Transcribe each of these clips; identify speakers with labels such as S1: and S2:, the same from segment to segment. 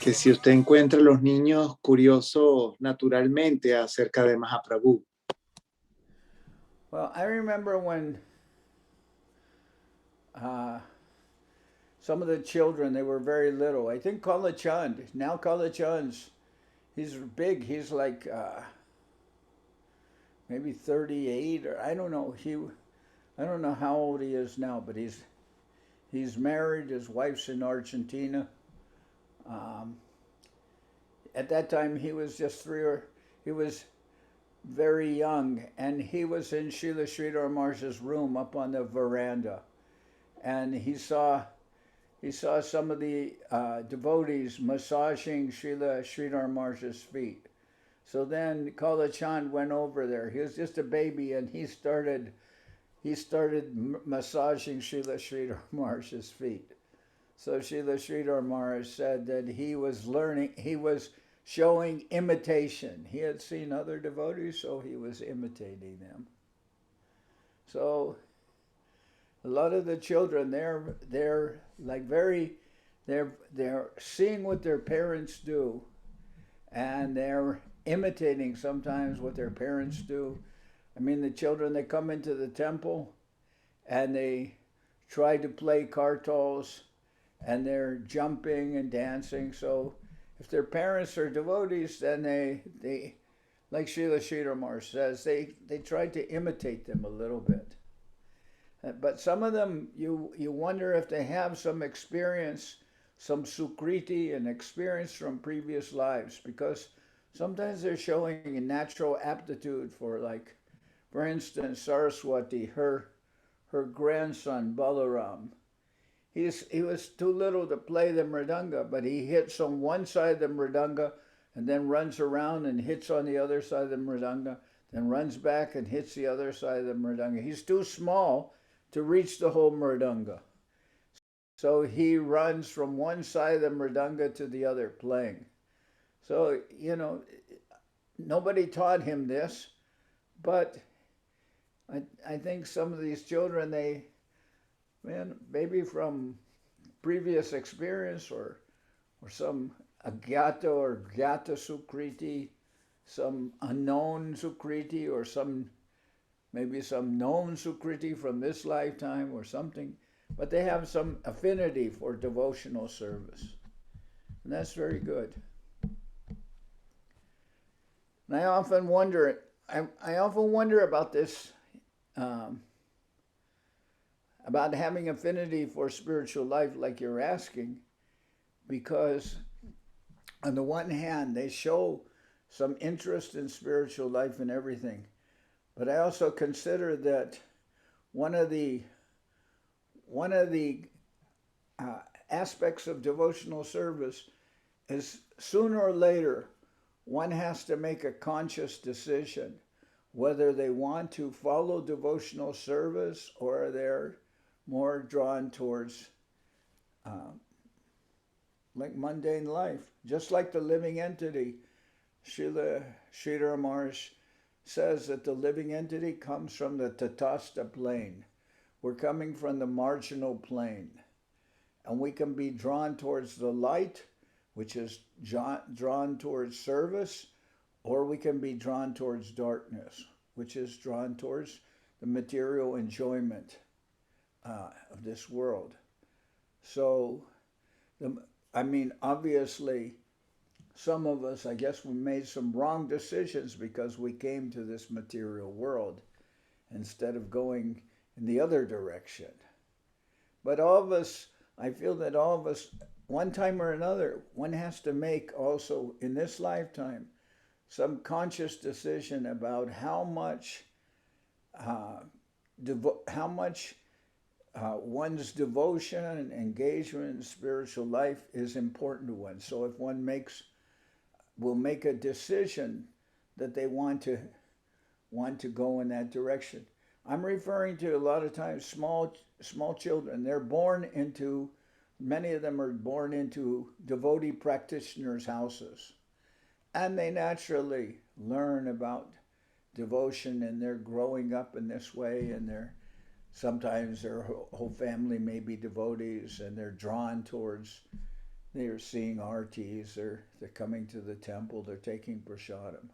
S1: que si usted encuentra a los niños curiosos naturalmente acerca de Mahaprabhu.
S2: Well, I remember when some of the children, they were very little. I think Kala Chand, now Kala Chand's, he's big. He's like maybe 38 or I don't know. I don't know how old he is now, but he's married. His wife's in Argentina. Um, at that time, he was just he was very young, and he was in Srila Sridhar Maharaj's room up on the veranda, and he saw some of the devotees massaging Srila Sridhar Maharaj's feet. So then Kala Chand went over there. He was just a baby, and he started massaging Srila Sridhar Maharaj's feet. So Srila Sridhar Maharaj said that he was showing imitation. He had seen other devotees, so he was imitating them. So a lot of the children, they're like they're seeing what their parents do, and they're imitating sometimes what their parents do. I mean, the children, they come into the temple and they try to play kartals, and they're jumping and dancing. So if their parents are devotees, then they like Srila Sridhar Maharaj says, they try to imitate them a little bit. But some of them, you wonder if they have some experience, some sukriti and experience from previous lives, because sometimes they're showing a natural aptitude for, like, for instance, Saraswati, her grandson Balaram. He was too little to play the mridanga, but he hits on one side of the mridanga and then runs around and hits on the other side of the mridanga, then runs back and hits the other side of the mridanga. He's too small to reach the whole mridanga. So he runs from one side of the mridanga to the other playing. So, nobody taught him this, but I think some of these children, maybe from previous experience or some agyata or gyata sukriti, some unknown sukriti, or maybe some known sukriti from this lifetime or something, but they have some affinity for devotional service, and that's very good. And I often wonder about this, about having affinity for spiritual life, like you're asking, because on the one hand, they show some interest in spiritual life and everything, but I also consider that one of the aspects of devotional service is sooner or later one has to make a conscious decision whether they want to follow devotional service or they're more drawn towards like mundane life. Just like the living entity, Srila Sridhar Maharaj says that the living entity comes from the Tatastha plane. We're coming from the marginal plane, and we can be drawn towards the light, which is drawn towards service, or we can be drawn towards darkness, which is drawn towards the material enjoyment of this world. So, obviously, some of us, I guess, we made some wrong decisions because we came to this material world instead of going in the other direction. But all of us, I feel that all of us, one time or another, one has to make also in this lifetime some conscious decision about how much one's devotion and engagement in spiritual life is important to one. So if one will make a decision that they want to go in that direction. I'm referring to a lot of times small children. Many of them are born into devotee practitioners' houses, and they naturally learn about devotion, and they're growing up in this way, and sometimes their whole family may be devotees, and they're drawn towards they're seeing artis, they're coming to the temple, they're taking prasadam.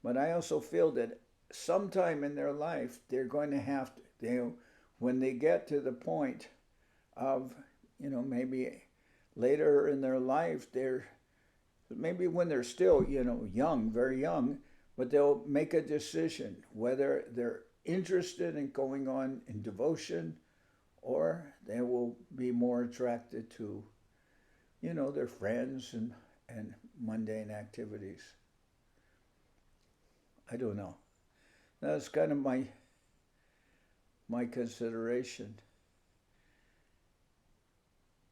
S2: But I also feel that sometime in their life they're going to have to, when they get to the point of, maybe later in their life, maybe when they're still, young, very young, but they'll make a decision whether they're interested in going on in devotion, or they will be more attracted to, their friends and mundane activities. I don't know. That's kind of my consideration.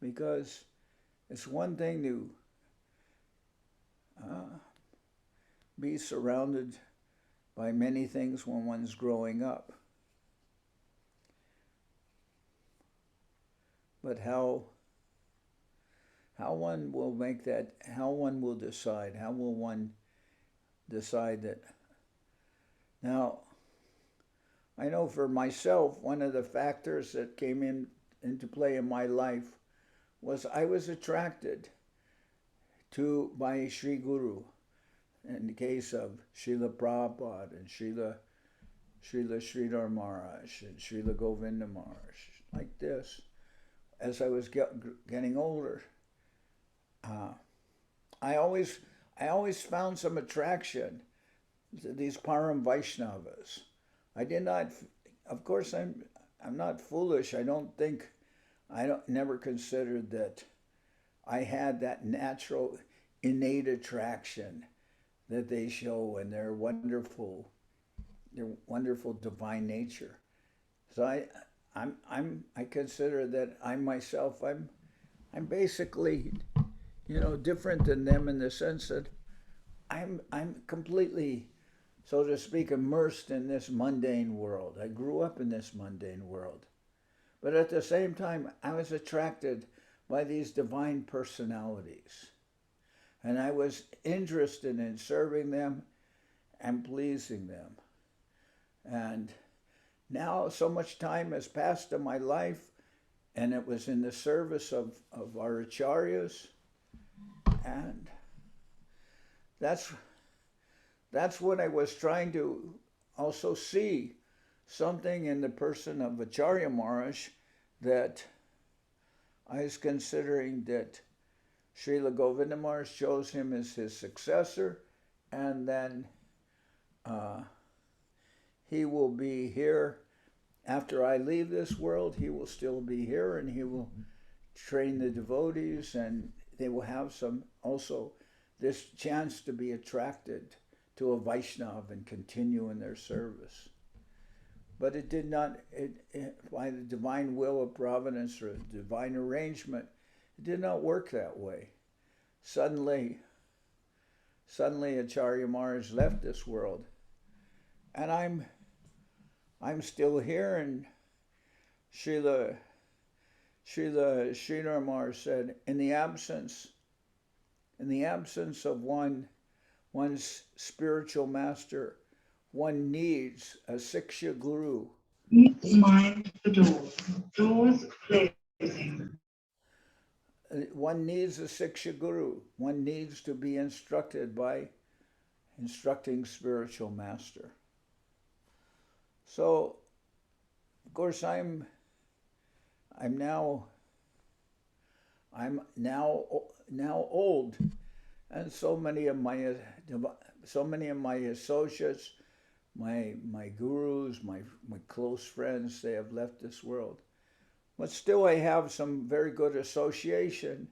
S2: Because it's one thing to be surrounded by many things when one's growing up. But how one will make that, how one will decide, how will one decide that. Now, I know for myself, one of the factors that came into play in my life was I was attracted by Sri Guru. In the case of Srila Prabhupada and Srila Sridhar Maharaj and Srila Govinda Maharaj, like this. As I was getting older, I always found some attraction to these Param Vaishnavas. I did not, of course, I'm not foolish. I never considered that I had that natural, innate attraction that they show in their wonderful divine nature. So I consider that I myself, I'm basically, different than them in the sense that I'm completely, so to speak, immersed in this mundane world. I grew up in this mundane world. But at the same time, I was attracted by these divine personalities. And I was interested in serving them and pleasing them. And now so much time has passed in my life, and it was in the service of our acharyas. And that's what I was trying to also see, something in the person of Acharya Maharaj that I was considering that Srila Govinda Maharaj chose him as his successor, and then he will be here after I leave this world. He will still be here, and he will train the devotees, and they will have also this chance to be attracted to a Vaishnava and continue in their service. But it did not, by the divine will of providence or divine arrangement, it did not work that way. Suddenly Acharya Maharaj left this world, and I'm still here. And Srila Sridhar Maharaj said, in the absence of one's spiritual master, one needs a Siksha Guru.
S3: Mind the doors closing.
S2: One needs a Siksha Guru. One needs to be instructed by instructing spiritual master. So, of course, I'm now old, and so many of my associates, my gurus, my close friends, they have left this world. But still I have some very good association,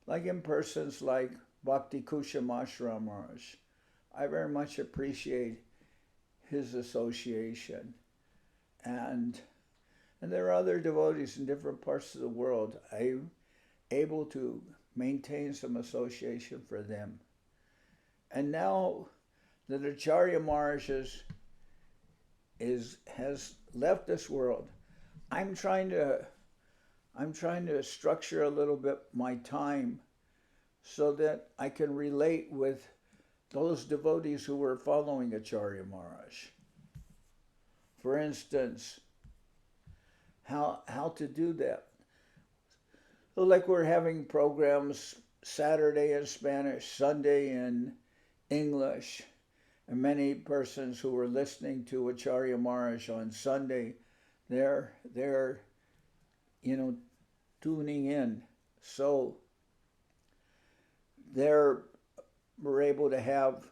S2: like in persons like Bhakti Kushamashra Maharaj. I very much appreciate his association. And there are other devotees in different parts of the world. I'm able to maintain some association for them. And now that Acharya Maharaj has left this world, I'm trying to structure a little bit my time so that I can relate with those devotees who were following Acharya Maharaj. For instance, how to do that. So like we're having programs Saturday in Spanish, Sunday in English, and many persons who were listening to Acharya Maharaj on Sunday, they're tuning in. So they're we're able to have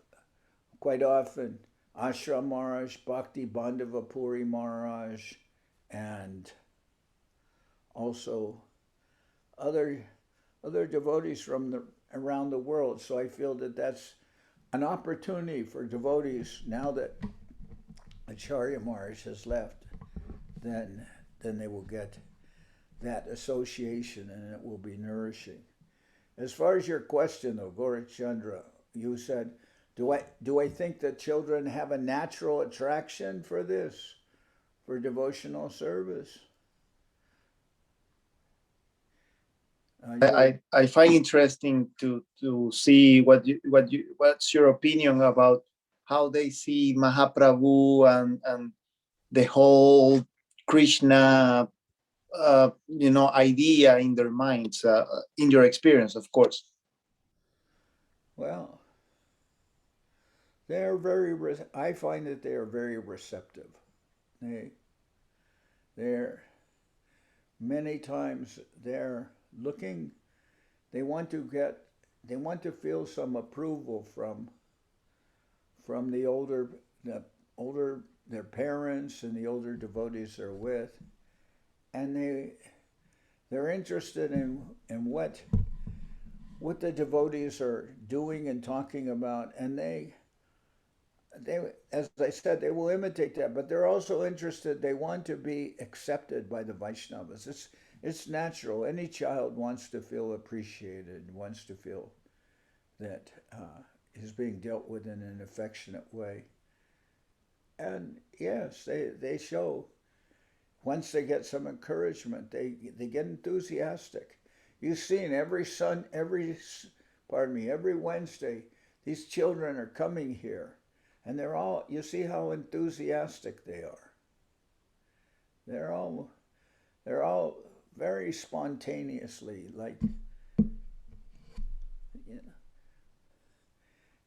S2: quite often Ashram Maharaj, Bhakti Bandhavapuri Maharaj, and also other devotees from around the world. So I feel that that's an opportunity for devotees now that Acharya Maharaj has left. Then they will get that association, and it will be nourishing. As far as your question, though, Gorachandra, you said, do I think that children have a natural attraction for this, for devotional service?
S1: I find interesting to see what's your opinion about how they see Mahaprabhu and the whole Krishna idea in their minds, in your experience, of course.
S2: Well, I find that they are very receptive. They're many times they're looking. They want to feel some approval from the older their parents and the older devotees they're with, and they're interested in what the devotees are doing and talking about, and they as I said, they will imitate that, but they're also interested. They want to be accepted by the Vaishnavas. It's natural. Any child wants to feel appreciated, wants to feel that is being dealt with in an affectionate way. And yes, they show, once they get some encouragement, they get enthusiastic. You've seen every Wednesday, these children are coming here, and you see how enthusiastic they are. They're all very spontaneously, like, you know.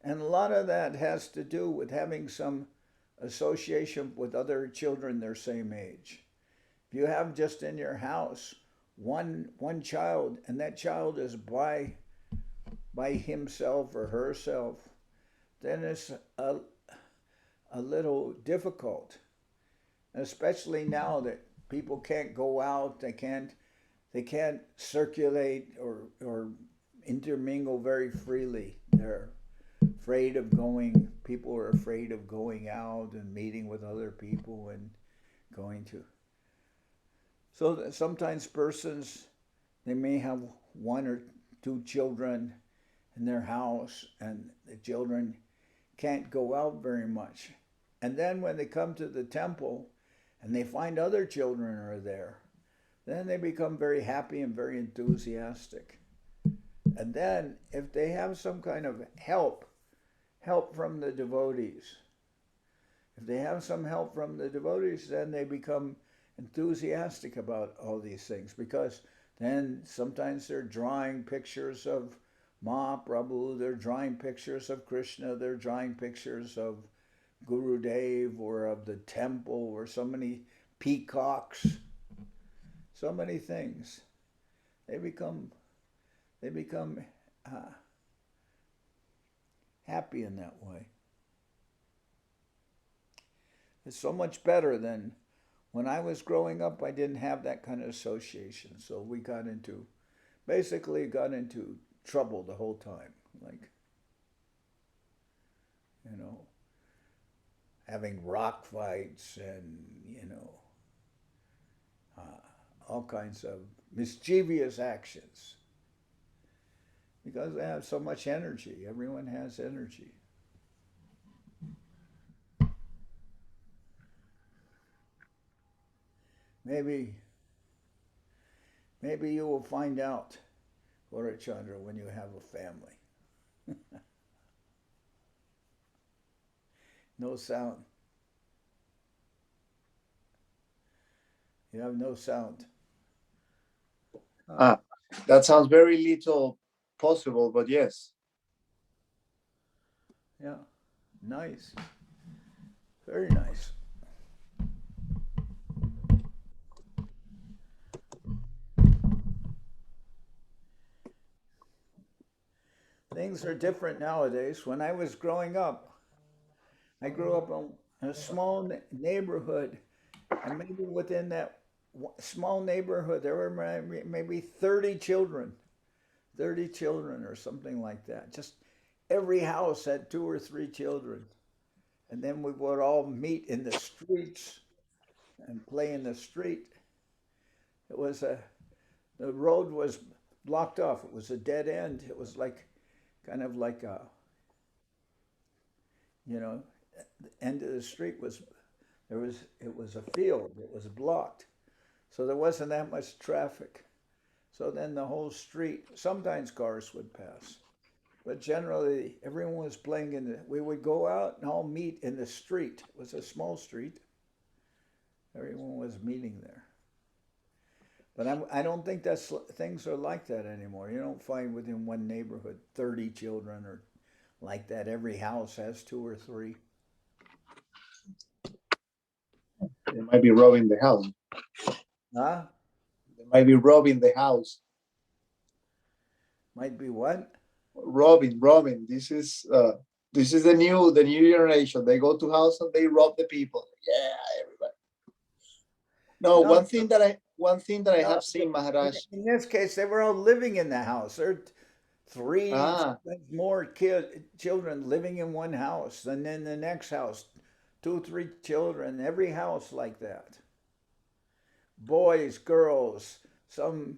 S2: And a lot of that has to do with having some association with other children their same age. If you have just in your house one child, and that child is by himself or herself, then it's a little difficult, especially now that people can't go out, they can't circulate or intermingle very freely. They're afraid of going. People are afraid of going out and meeting with other people and going to. So sometimes persons, they may have one or two children in their house, and the children can't go out very much. And then when they come to the temple and they find other children are there, then they become very happy and very enthusiastic. And then if they have some kind of help from the devotees, if they have some help from the devotees, then they become enthusiastic about all these things, because then sometimes they're drawing pictures of Mahaprabhu, they're drawing pictures of Krishna, they're drawing pictures of Gurudev or of the temple, or so many peacocks, so many things. They become happy in that way. It's so much better than when I was growing up. I didn't have that kind of association, so we got into trouble the whole time, like, having rock fights and all kinds of mischievous actions, because they have so much energy. Everyone has energy. Maybe you will find out, Gorachandra, when you have a family. No sound. You have no sound.
S1: Ah, That sounds very little possible, but yes.
S2: Yeah, nice. Very nice. Things are different nowadays. When I was growing up, I grew up in a small neighborhood, and maybe within that small neighborhood, there were maybe 30 children, 30 children or something like that. Just every house had 2 or 3 children. And then we would all meet in the streets and play in the street. It was the road was blocked off. It was a dead end. It was like kind of like a, you know, the end of the street was it was a field. It was blocked. So there wasn't that much traffic. So then the whole street, sometimes cars would pass. But generally everyone was playing we would go out and all meet in the street. It was a small street. Everyone was meeting there. But I don't think things are like that anymore. You don't find within one neighborhood 30 children or like that. Every house has 2 or 3.
S1: They might be robbing the house.
S2: Huh?
S1: They might be robbing the house.
S2: Might be what?
S1: Robbing. This is the new generation. They go to house and they rob the people. Yeah, everybody. No, one thing that I
S2: no,
S1: have seen, Maharaj.
S2: in this case, they were all living in the house. There are 3, sometimes more children living in one house, and then the next house, 2, 3 children. Every house like that. Boys, girls, some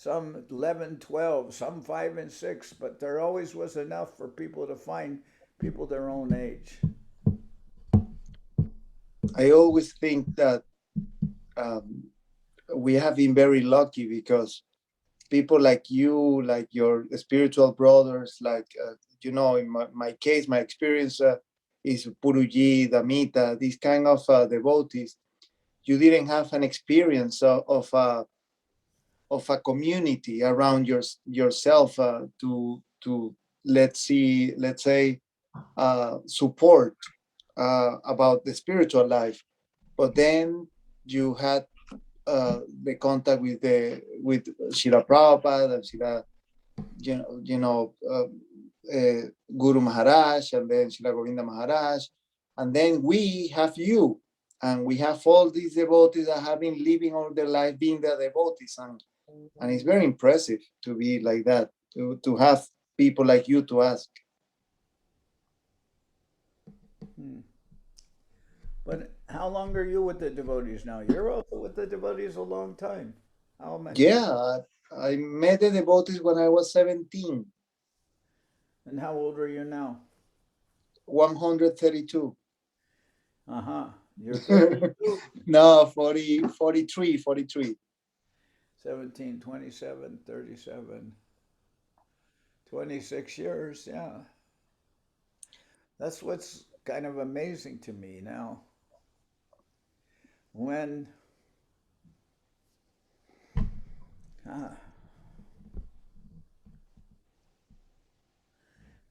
S2: 11, 12, some 5 and 6, but there always was enough for people to find people their own age.
S1: I always think that we have been very lucky because people like you, like your spiritual brothers, like in my case, my experience is Puruji, Damita, these kind of devotees. You didn't have an experience of a community around yourself to let's say support about the spiritual life, but then you had the contact with Srila Prabhupada and Srila, Guru Maharaj, and then Srila Govinda Maharaj, and then we have you, and we have all these devotees that have been living all their life being the devotees, and it's very impressive to be like that, to have people like you to ask.
S2: But how long are you with the devotees now? You're also with the devotees a long time. How many?
S1: Yeah, I met the devotees when I was 17.
S2: And how old are you now?
S1: 132.
S2: Uh-huh. You're 32.
S1: No, 43.
S2: 17, 27, 37, 26 years. Yeah. That's what's kind of amazing to me now. When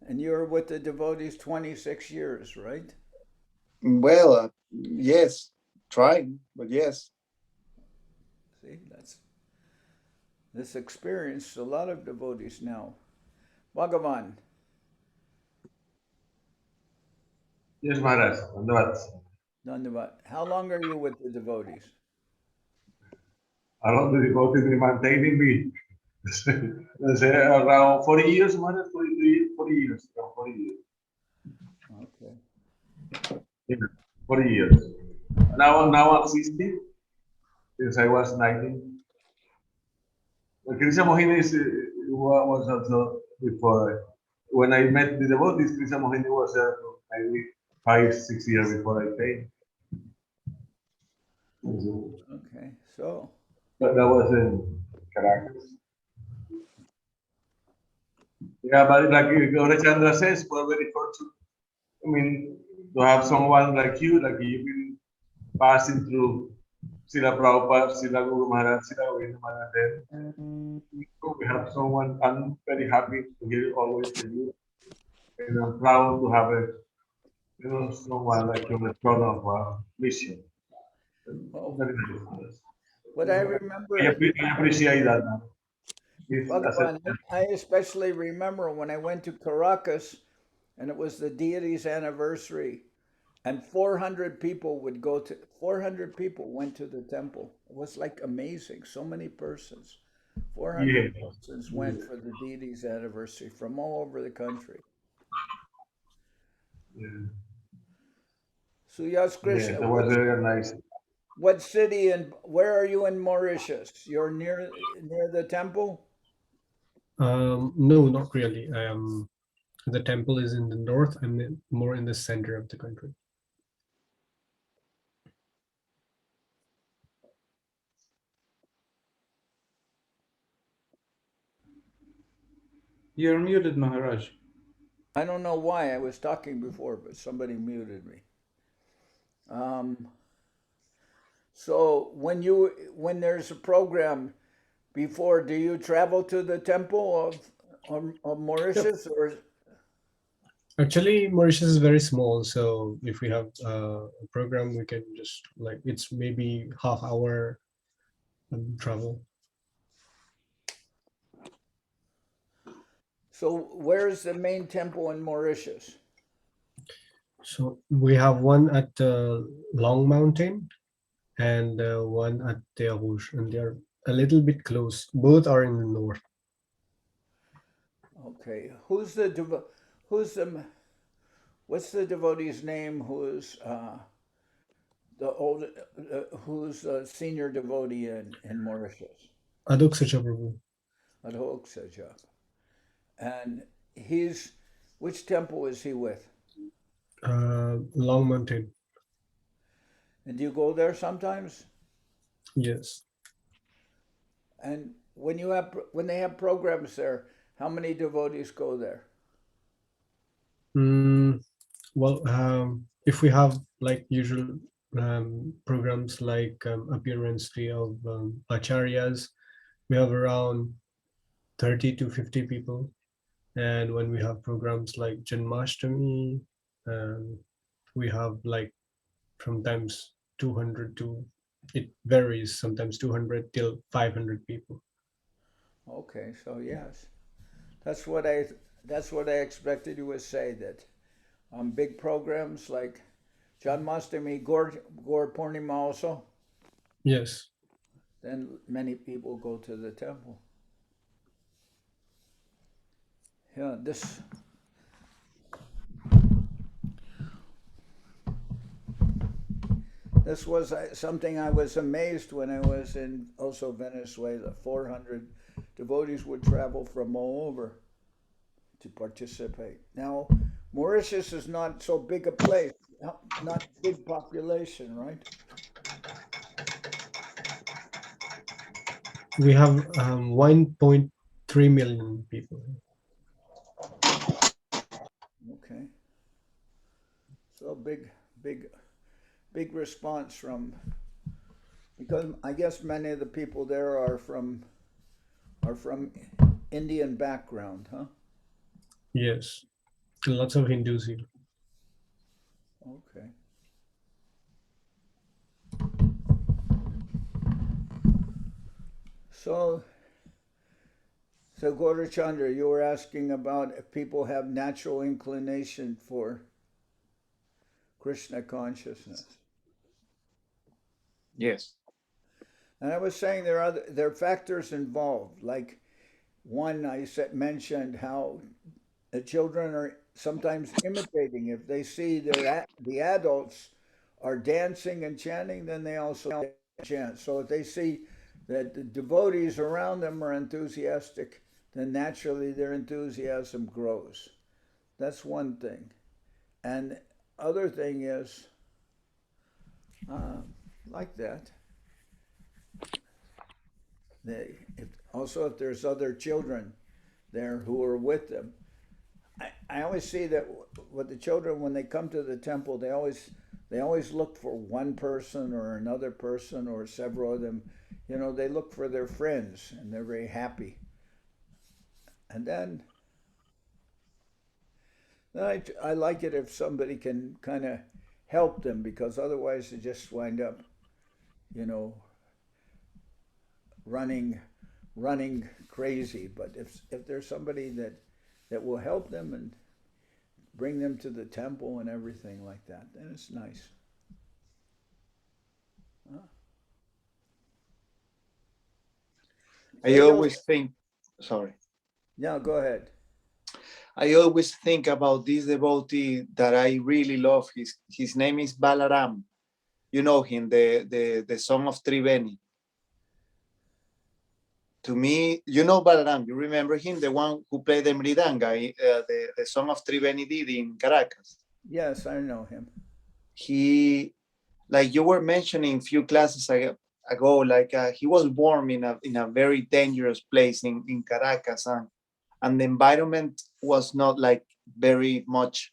S2: and you're with the devotees 26 years, right?
S1: Well, yes, trying, but yes.
S2: See, this experience a lot of devotees now. Bhagavan.
S4: Yes, Maharaj.
S2: Dandavat. How long are you with the devotees?
S4: Around the devotees maintaining me. Let's say around 40 years, Maharaj, 40 years, around 40 years.
S2: Okay.
S4: Yeah, 40 years. Now I'm 60, since I was 19. Krishna Mohini was also before. When I met the devotees, Krishna Mohini was maybe 5-6 years before I came.
S2: Okay, so.
S4: But that was in Caracas. Yeah, but like Gaura Chandra says, we're very fortunate. I mean, to have someone like you've been passing through Srila Prabhupada, Srila Guru Maharaj, Srila Govinda Maharaj there. So we have someone, I'm very happy to hear always from you. And I'm proud to have a, someone like you on the throne of mission.
S2: Oh,
S4: Very nice.
S2: what I remember,
S4: I appreciate that.
S2: Bhagavan, I especially remember when I went to Caracas and it was the deity's anniversary, and 400 people 400 people went to the temple. It was like amazing. So many persons. 400
S4: Yeah.
S2: persons went for the deity's anniversary from all over the country.
S4: Yeah.
S2: So, yes,
S4: Yeah,
S2: Krishna,
S4: that was very nice.
S2: what city and where are you in Mauritius? You're near the temple?
S5: No, not really. The temple is in the north. More in the center of the country.
S6: You're muted, Maharaj.
S2: I don't know why I was talking before, but somebody muted me. So when there's a program before, do you travel to the temple of Mauritius or?
S5: Actually, Mauritius is very small, so if we have a program, we can just like it's maybe half-hour travel.
S2: So where's the main temple in Mauritius?
S5: So we have one at Long Mountain and one at Terre Rouge, and they're a little bit close. Both are in the north.
S2: Okay, who's the what's the devotee's name who's a senior devotee in Mauritius?
S5: Adok Sachaprabhu.
S2: Adhok Sajab. And which temple is he with?
S5: Long Mountain.
S2: And do you go there sometimes?
S5: Yes.
S2: And when they have programs there, how many devotees go there?
S5: Well, if we have like usual programs like appearance fee of acharyas, we have around 30 to 50 people. And when we have programs like Janmashtami, we have like sometimes 200 to, it varies, sometimes 200 till 500 people.
S2: Okay, so yes, that's what I expected you would say, that on big programs like Janmashtami, Gaur Purnima also,
S5: Yes.
S2: then many people go to the temple. Yeah, this was something I was amazed when I was in also Venezuela. 400 devotees would travel from all over to participate. Now, Mauritius is not so big a place, not big population, right?
S5: We have 1.3 million people.
S2: Okay. So big response from, because I guess many of the people there are from Indian background, huh?
S5: Yes. Lots of Hindus here.
S2: Okay. So Gaurachandra, you were asking about if people have natural inclination for Krishna consciousness.
S1: Yes.
S2: And I was saying there are factors involved. Like one, mentioned how the children are sometimes imitating. If they see the adults are dancing and chanting, then they also chant. So if they see that the devotees around them are enthusiastic, then naturally their enthusiasm grows. That's one thing. And other thing is, like that, if there's other children there who are with them, I always see that with the children, when they come to the temple, they always They always look for one person or another person or several of them. You know, they look for their friends and they're very happy. And then I like it if somebody can kind of help them, because otherwise they just wind up, you know, running crazy. But if there's somebody that will help them and bring them to the temple and everything like that, then it's nice. Huh?
S1: I always think, sorry.
S2: Yeah, go ahead.
S1: I always think about this devotee that I really love. His name is Balaram. You know him, the son of Triveni. To me, you know Balaram. You remember him, the one who played the mridanga, the son of Triveni Didi in Caracas.
S2: Yes, I know him.
S1: He, like you were mentioning a few classes ago, like he was born in a very dangerous place in Caracas, and the environment was not like very much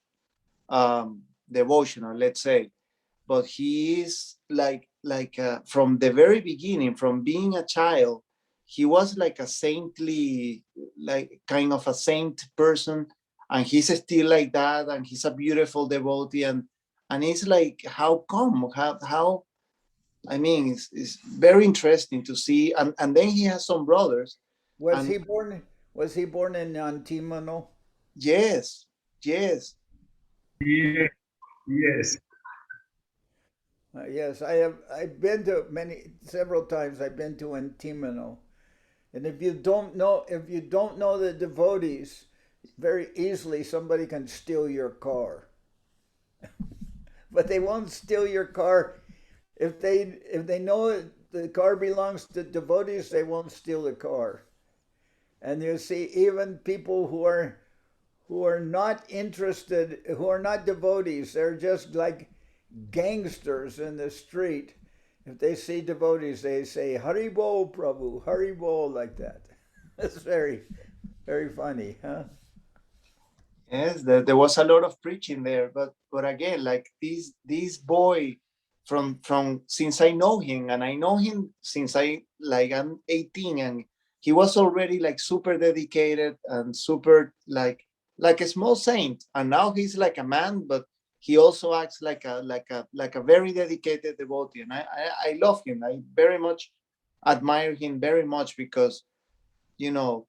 S1: devotional, let's say. But he is like from the very beginning, from being a child, he was like a saintly, like kind of a saint person, and he's still like that, and he's a beautiful devotee, and it's like how come how I mean, it's very interesting to see, and then he has some brothers,
S2: Was
S1: and
S2: he born? Was he born in Antimano?
S1: yes, yes.
S4: Yes, yes.
S2: Yes, I have. I've been to several times. I've been to Antimano, and if you don't know the devotees, very easily somebody can steal your car. But they won't steal your car if they know the car belongs to devotees. They won't steal the car. And you see, even people who are not interested, who are not devotees, they're just like gangsters in the street. If they see devotees, they say "Haribo, Prabhu, Haribo," like that. It's very, very funny, huh?
S1: Yes, there was a lot of preaching there, but again, like this boy from since I know him, and I know him since I'm 18, and he was already like super dedicated and super like a small saint, and now he's like a man, but he also acts like a very dedicated devotee, and I love him. I very much admire him very much because you know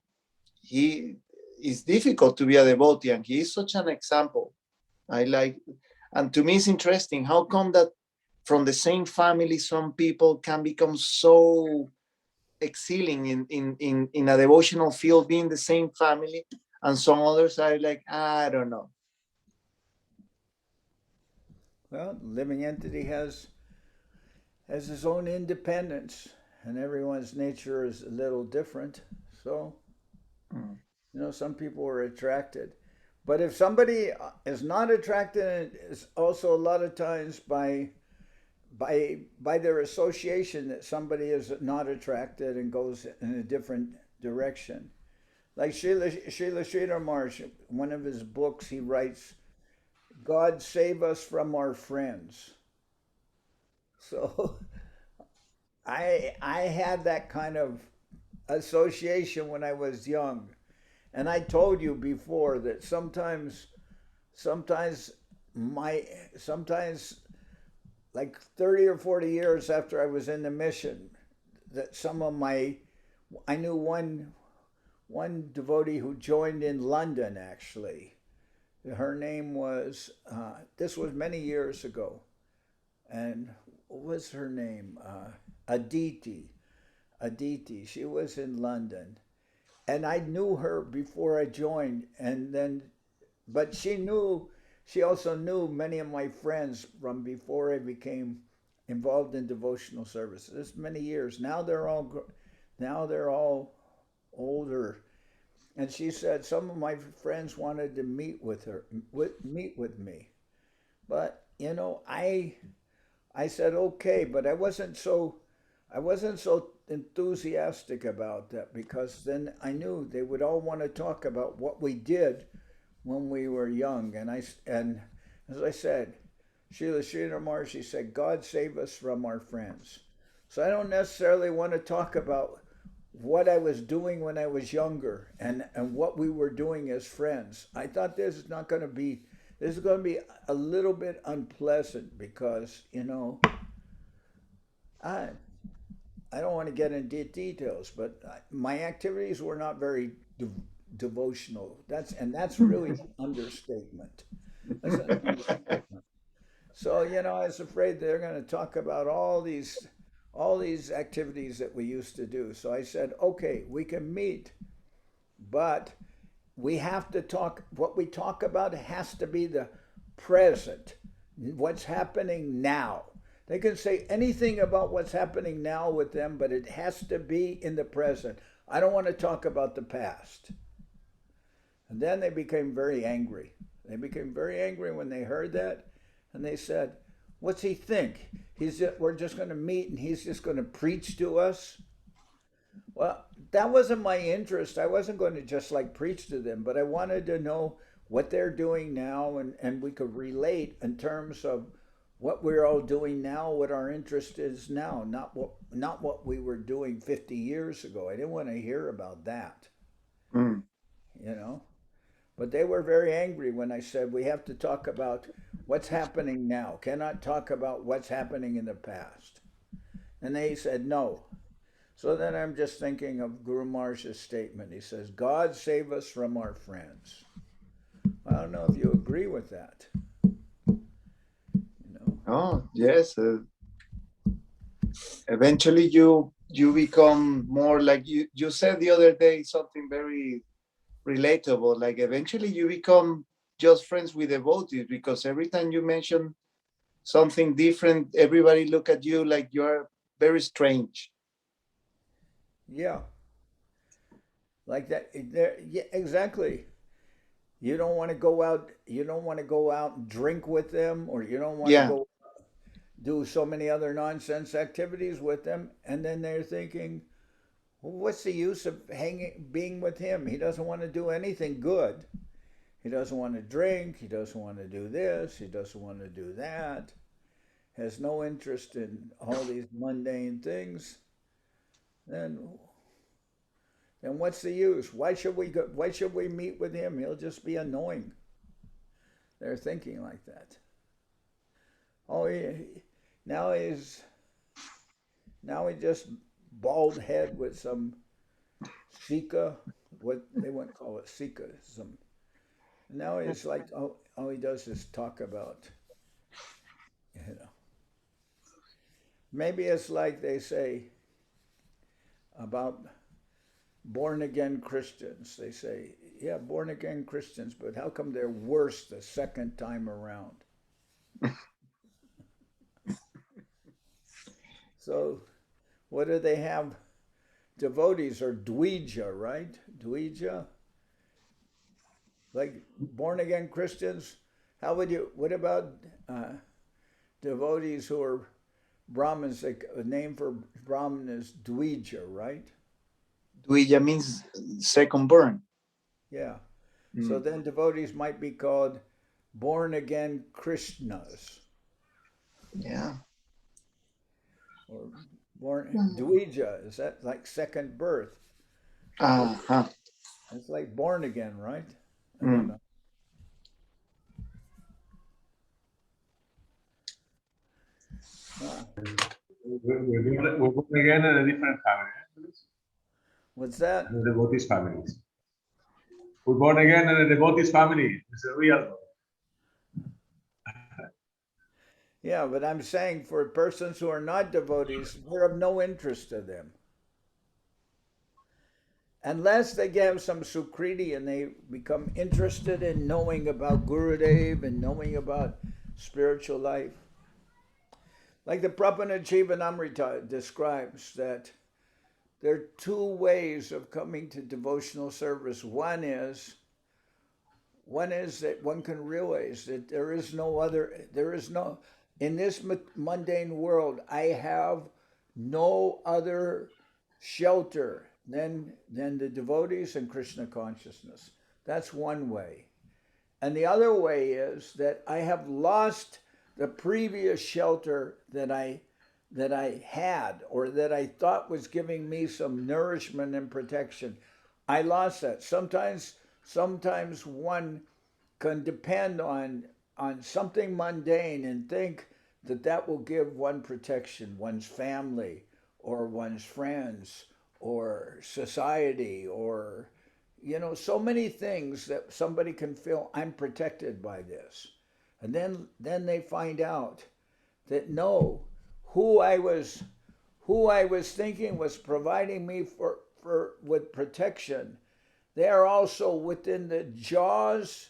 S1: he is difficult to be a devotee, and he is such an example. I like, and to me it's interesting how come that from the same family some people can become so excelling in a devotional field being the same family, and some others are like, I don't know.
S2: Well, living entity has his own independence, and everyone's nature is a little different. So,
S1: Mm.
S2: you know, some people are attracted. But if somebody is not attracted, it's also a lot of times by their association that somebody is not attracted and goes in a different direction. Like Srila Sridhar Maharaj, one of his books, he writes, "God save us from our friends." So I had that kind of association when I was young. And I told you before that sometimes my sometimes like 30 or 40 years after I was in the mission, that some of my I knew one devotee who joined in London actually. Her name was this was many years ago, and what was her name? Aditi. Aditi. She was in London, and I knew her before I joined, and then, but she also knew many of my friends from before I became involved in devotional services. It's many years now. Now they're all older, and she said some of my friends wanted to meet with me, but you know I said okay, but I wasn't so enthusiastic about that, because then I knew they would all want to talk about what we did when we were young, and as I said, Srila Maharaj said, God save us from our friends. So I don't necessarily want to talk about what I was doing when I was younger and what we were doing as friends. I thought this is going to be a little bit unpleasant because, I I don't want to get into details, but my activities were not very devotional. That's really an understatement. That's an understatement. So, I was afraid they're going to talk about all these activities that we used to do. So I said, okay, we can meet, but we have to talk. What we talk about has to be the present, what's happening now. They can say anything about what's happening now with them, but it has to be in the present. I don't want to talk about the past. And then they became very angry. They became very angry when they heard that. And they said, what's he think? We're just going to meet and he's just going to preach to us? Well, that wasn't my interest. I wasn't going to just preach to them, but I wanted to know what they're doing now, and we could relate in terms of what we're all doing now, what our interest is now, not what we were doing 50 years ago. I didn't want to hear about that,
S1: Mm.
S2: you know. But they were very angry when I said we have to talk about what's happening now, cannot talk about what's happening in the past. And they said no. So then I'm just thinking of Guru Maharaj's statement. He says, God save us from our friends. I don't know if you agree with that.
S1: Oh, yes. Eventually, you become more like you said the other day something very relatable. Like eventually, you become just friends with devotees because every time you mention something different, everybody look at you like you're very strange.
S2: Yeah, like that. Yeah, exactly. You don't want to go out. You don't want to go out and drink with them, or you don't want to
S1: Yeah.
S2: go do so many other nonsense activities with them. And then they're thinking, well, what's the use of being with him? He doesn't want to do anything good. He doesn't want to drink. He doesn't want to do this. He doesn't want to do that. Has no interest in all these mundane things. Then, then what's the use? Why should we go? Why should we meet with him? He'll just be annoying. They're thinking like that. Oh, now he's just bald head with some Sika, what they wouldn't call it Sika. Now he's like, all he does is talk about, you know. Maybe it's like they say about born again Christians. They say, yeah, born again Christians, but how come they're worse the second time around? So, what do they have? Devotees are Dvija, right? Dvija? Like born again Christians? What about devotees who are Brahmins? Like a name for Brahmin is Dvija, right?
S1: Duija means second born.
S2: Yeah. So then devotees might be called born again Krishnas.
S1: Yeah.
S2: Or born Dvija. Is that like second birth?
S1: Uh-huh.
S2: It's like born again, right? I
S1: Mm.
S2: don't know. Ah,
S4: We're born again in a different family.
S2: what's that?
S4: The devotees families. We're born again in a devotees family. It's a real one.
S2: Yeah, but I'm saying for persons who are not devotees, we're of no interest to them. Unless they get some sukriti and they become interested in knowing about Gurudev and knowing about spiritual life. Like the Prabhupada Jivanamrita describes that there are two ways of coming to devotional service. One is that one can realize that there is no, in this mundane world, I have no other shelter than the devotees and Krishna consciousness. That's one way. And the other way is that I have lost the previous shelter that I had, or that I thought was giving me some nourishment and protection, I lost that. Sometimes one can depend on something mundane and think that that will give one protection, one's family or one's friends or society, or so many things that somebody can feel, I'm protected by this. And then they find out that no, who I was thinking was providing me with protection, they are also within the jaws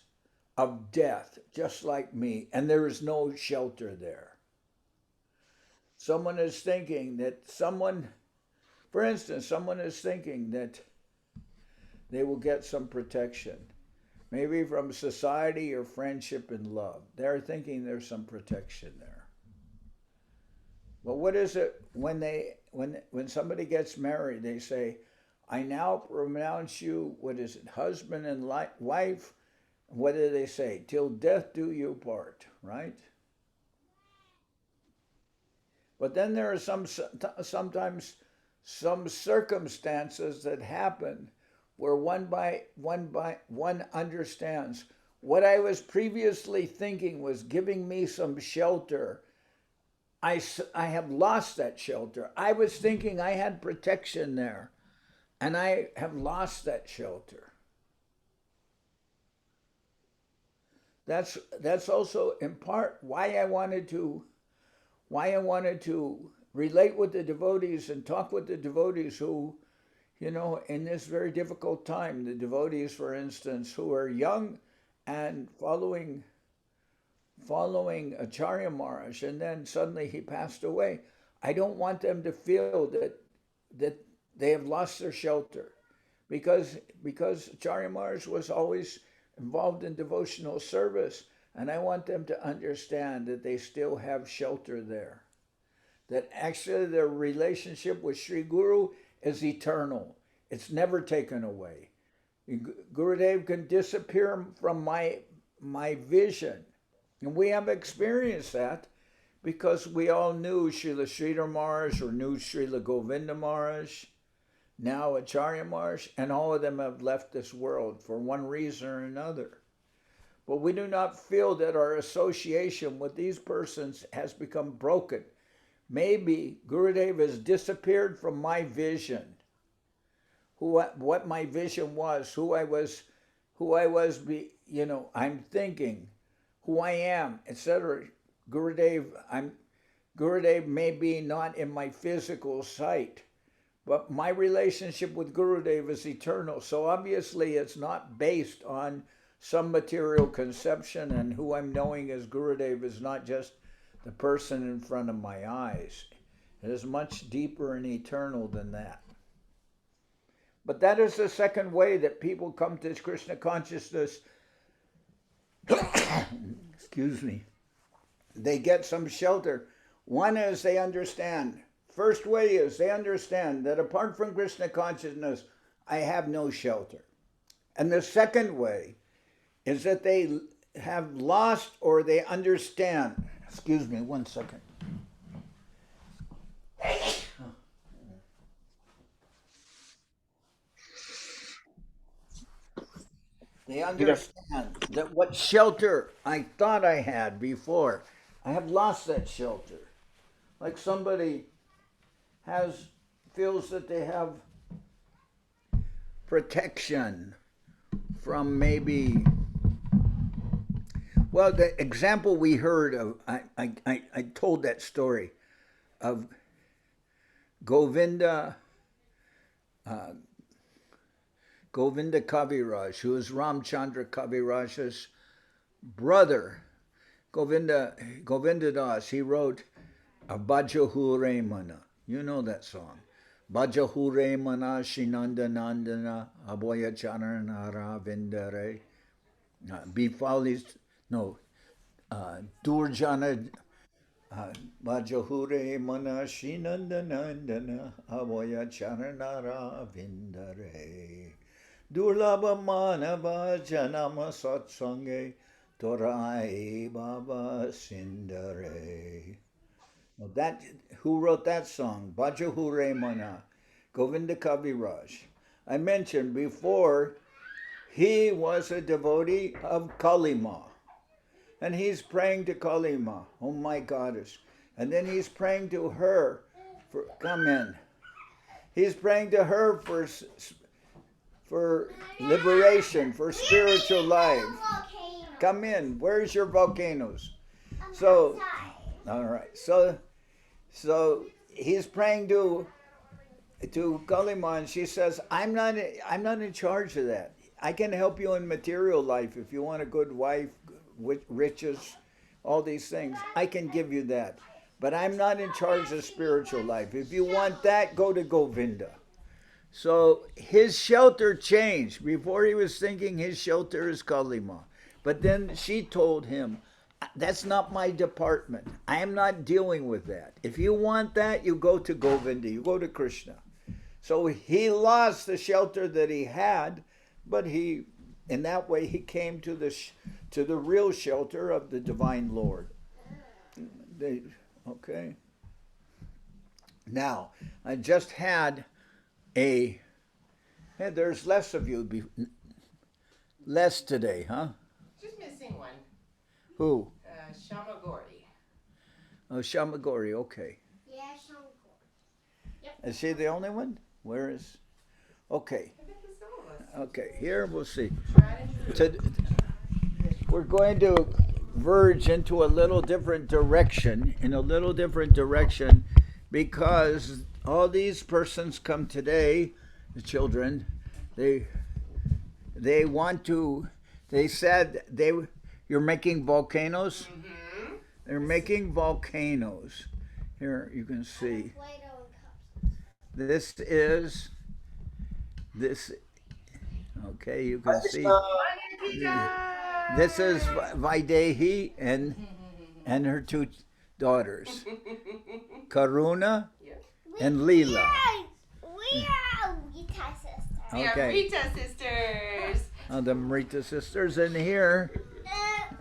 S2: of death, just like me, and there is no shelter there. Someone is thinking that for instance, someone is thinking that they will get some protection, maybe from society or friendship and love. They're thinking there's some protection there. But what is it when somebody gets married? They say, "I now pronounce you," what is it, husband and wife? What do they say? "Till death do you part," right? But then there are sometimes some circumstances that happen where one understands what I was previously thinking was giving me some shelter. I have lost that shelter. I was thinking I had protection there, and I have lost that shelter. That's also in part why I wanted to relate with the devotees and talk with the devotees who, in this very difficult time, the devotees, for instance, who are young and following Acharya Maharaj, and then suddenly he passed away. I don't want them to feel that they have lost their shelter, because Acharya Maharaj was always involved in devotional service, and I want them to understand that they still have shelter there. That actually their relationship with Sri Guru is eternal. It's never taken away. Gurudev can disappear from my vision. And we have experienced that because we all knew Srila Sridhar Maharaj or knew Srila Govinda Maharaj, now Acharya Maharaj, and all of them have left this world for one reason or another. But we do not feel that our association with these persons has become broken. Maybe Gurudev has disappeared from my vision, what my vision was, who I was, I'm thinking, who I am, etc. Gurudev may be not in my physical sight, but my relationship with Gurudev is eternal. So obviously it's not based on some material conception, and who I'm knowing as Gurudev is not just the person in front of my eyes. It is much deeper and eternal than that. But that is the second way that people come to Krishna consciousness. Excuse me. They get some shelter. One is they understand. First way is they understand that apart from Krishna consciousness, I have no shelter. And the second way is that they have lost, or they understand. Excuse me, one second. They understand that what shelter I thought I had before, I have lost that shelter. Like somebody feels that they have protection from maybe, well, the example we heard of, I told that story of Govinda Kaviraj, who is Ramchandra Kaviraj's brother. Govinda Das, he wrote a Bhajahure Mana. You know that song. Bhajahure Mana Shinanda Nandana Aboya Charanara Vindare. Bifalis, no, Durjana Bhajahure Mana Shinanda Nandana Aboya Charanara Vindare. Durlabha Manava Janama Satsange Torai Baba Sindare. Well, who wrote that song? Bhaja Hure Mana, Govinda Kaviraj. I mentioned before, he was a devotee of Kalima. And he's praying to Kalima, oh my goddess. And then he's praying to her for, come in. He's praying to her for liberation, for spiritual life. Come in. Where's your volcanoes? So, all right. So he's praying to Kalima, and she says, I'm not in charge of that. I can help you in material life if you want a good wife, riches, all these things. I can give you that. But I'm not in charge of spiritual life. If you want that, go to Govinda. So his shelter changed. Before he was thinking his shelter is Kalima. But then she told him, that's not my department. I am not dealing with that. If you want that, you go to Govinda. You go to Krishna. So he lost the shelter that he had, but in that way he came to the real shelter of the Divine Lord. Okay. Now, I just had there's less of you, less today, huh?
S6: Just missing one.
S2: Who?
S6: Shamagori.
S2: Oh, Shamagori, okay.
S6: Yeah, Shamagori. Yep.
S2: Is she the only one? Where is? Okay.
S6: I bet there's some of us.
S2: Okay, here we'll see.
S6: Tried and true.
S2: We're going to verge into a little different direction, because all these persons come today, the children, they said you're making volcanoes?
S6: Mm-hmm.
S2: They're making volcanoes. Here you can see. This, okay, you can see. This is Vaidehi and her two daughters, Karuna and Leela.
S7: We are Rita sisters.
S6: We are
S2: Okay.
S6: Rita sisters.
S2: The Marita sisters, and here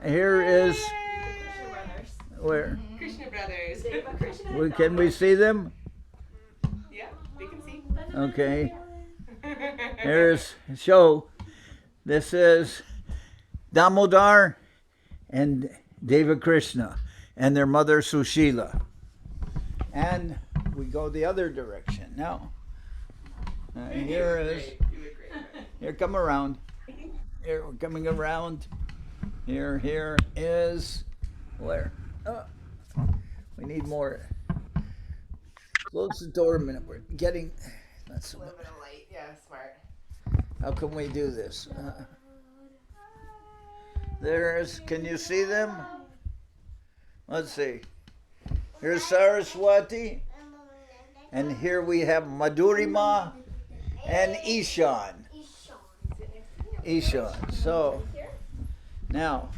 S2: is
S6: Krishna brothers.
S2: where?
S6: Krishna brothers.
S2: Can we see them?
S6: Yeah, we can see.
S2: Okay. This is Damodar and Deva Krishna and their mother Sushila. And we go the other direction now. Here, come around. Here, we're coming around. Here is where? We need more. Close the door a minute. We're getting. That's
S6: A little bit of light. Yeah, smart.
S2: How can we do this? Can you see them? Let's see. Here's Saraswati. And here we have Madhurima and Ishan. So, now,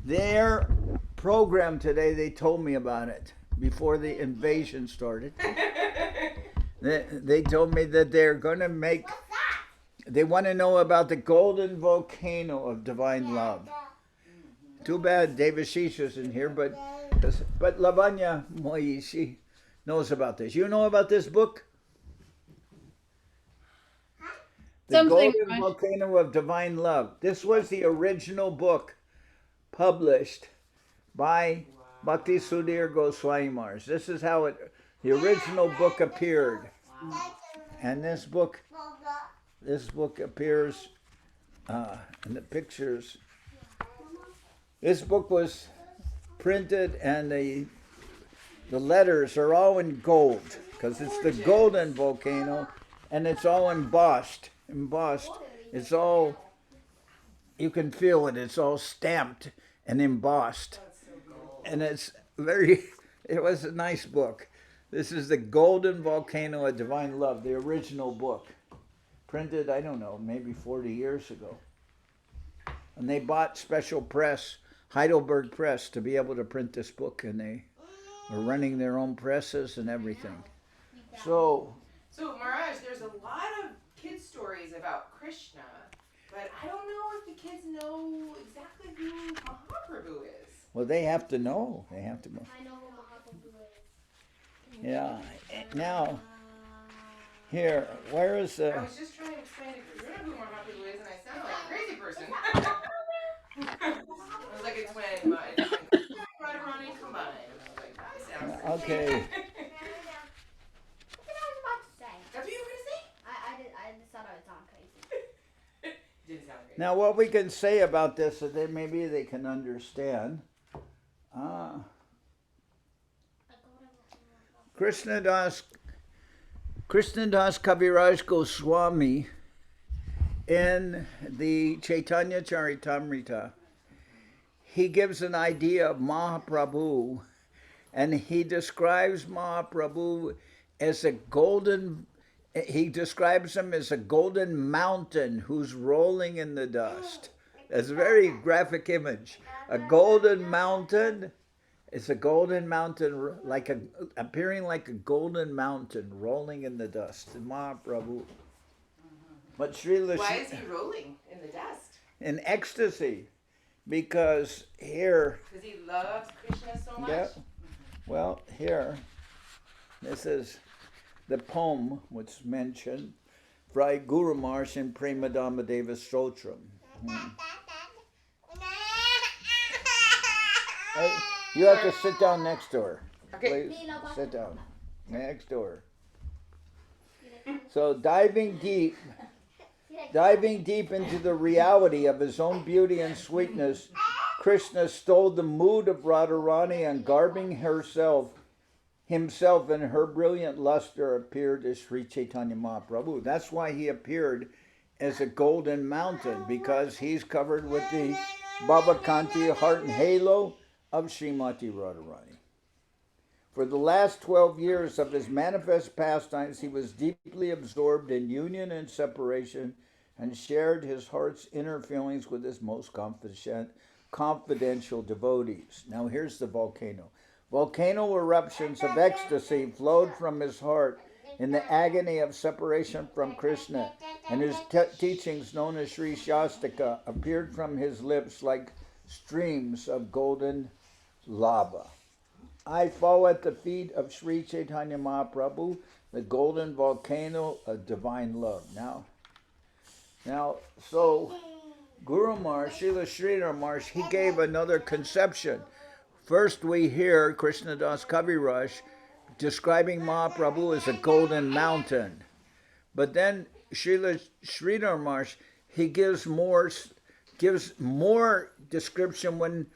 S2: their program today, they told me about it before the invasion started. They told me that they're going to they want to know about the golden volcano of divine love. Too bad Devashish isn't here, but Lavanya Moyi, she knows about this. You know about this book? The Golden Volcano of Divine Love. This was the original book published by Bhakti Sudhir Goswami Maharaj. This is how the original book appeared. And this book appears in the pictures. This book was printed, and the letters are all in gold, because it's the golden volcano, and it's all embossed. It's all, you can feel it. It's all stamped and embossed. And it was a nice book. This is the Golden Volcano of Divine Love, the original book. Printed, I don't know, maybe 40 years ago. And they bought special press, Heidelberg Press, to be able to print this book. And they were running their own presses and everything. So
S6: Maharaj, there's a lot of kid stories about Krishna, but I don't know if the kids know exactly who Maharaj
S2: Well, they have to know. They have to know.
S7: I know who Mahaprabhu is.
S2: Yeah. Now, here, where is
S6: I was just trying to explain to Karuna who Mahaprabhu is, and I sound like a crazy person. I was like, it's when Radharani combined. I was like, I sound crazy.
S2: Okay.
S7: That's what I was about to say.
S6: That's what you were going to say?
S7: I just thought I was not crazy.
S6: Didn't sound crazy.
S2: Now, what we can say about this, so that maybe they can understand. Krishnadas Kaviraj Goswami in the Chaitanya Charitamrita, he gives an idea of Mahaprabhu, and he describes Mahaprabhu as he describes him as a golden mountain who's rolling in the dust. That's a very graphic image. A golden mountain. It's a golden mountain, appearing like a golden mountain rolling in the dust. Mahaprabhu. But Srila,
S6: why is he rolling in the dust?
S2: in ecstasy, because here.
S6: Because he loves Krishna so much?
S2: Yeah. Well, here, this is the poem which mentioned, Fry Guru Marsh in Premadama Deva Stotram. You have to sit down next to her.
S6: Okay.
S2: Please, sit down. Next to her. So diving deep into the reality of his own beauty and sweetness, Krishna stole the mood of Radharani and garbing himself in her brilliant luster appeared as Sri Chaitanya Mahaprabhu. That's why he appeared as a golden mountain, because he's covered with the Bhavakanti heart and halo of Srimati Radharani. For the last 12 years of his manifest pastimes, he was deeply absorbed in union and separation and shared his heart's inner feelings with his most confidential devotees. Now here's the volcano. Volcano eruptions of ecstasy flowed from his heart in the agony of separation from Krishna, and his teachings, known as Sri Shastika, appeared from his lips like streams of golden lava. I fall at the feet of Sri Chaitanya Mahaprabhu, the golden volcano of divine love. Now, so Guru Maharaj, Srila Sridhar Maharaj, he gave another conception. First we hear Krishnadas Kaviraj describing Mahaprabhu as a golden mountain. But then Srila Sridhar Maharaj, he gives more description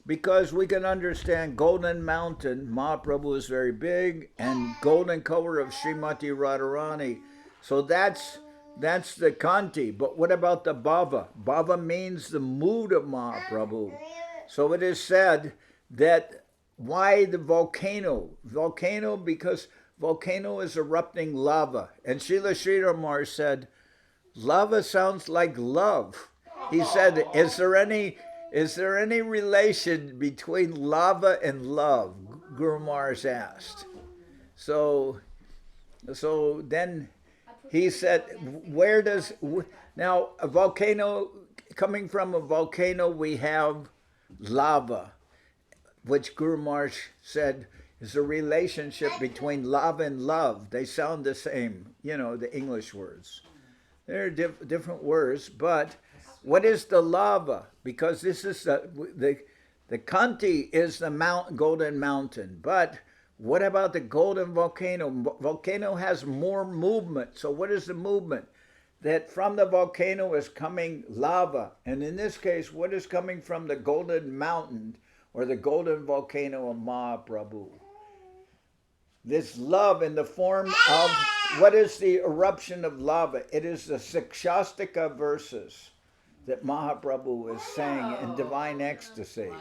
S2: because we can understand golden mountain, Mahaprabhu is very big, and golden color of Srimati Radharani. So that's the Kanti. But what about the Bhava? Bhava means the mood of Mahaprabhu. So it is said that why the volcano? Volcano, because volcano is erupting lava. And Srila Sridhar Maharaj said, lava sounds like love. He said, is there any relation between lava and love? Guru Maharaj asked. So then he said, now a volcano, coming from a volcano we have lava, which Guru Maharaj said is a relationship between lava and love. They sound the same, the English words. They're different words, but what is the lava? Because this is the Kanti is the golden mountain, but what about the golden volcano? Volcano has more movement. So what is the movement? That from the volcano is coming lava. And in this case, what is coming from the golden mountain or the golden volcano of Mahaprabhu? This love in the form of, what is the eruption of lava? It is the Sikshastika verses that Mahaprabhu is saying in divine ecstasy.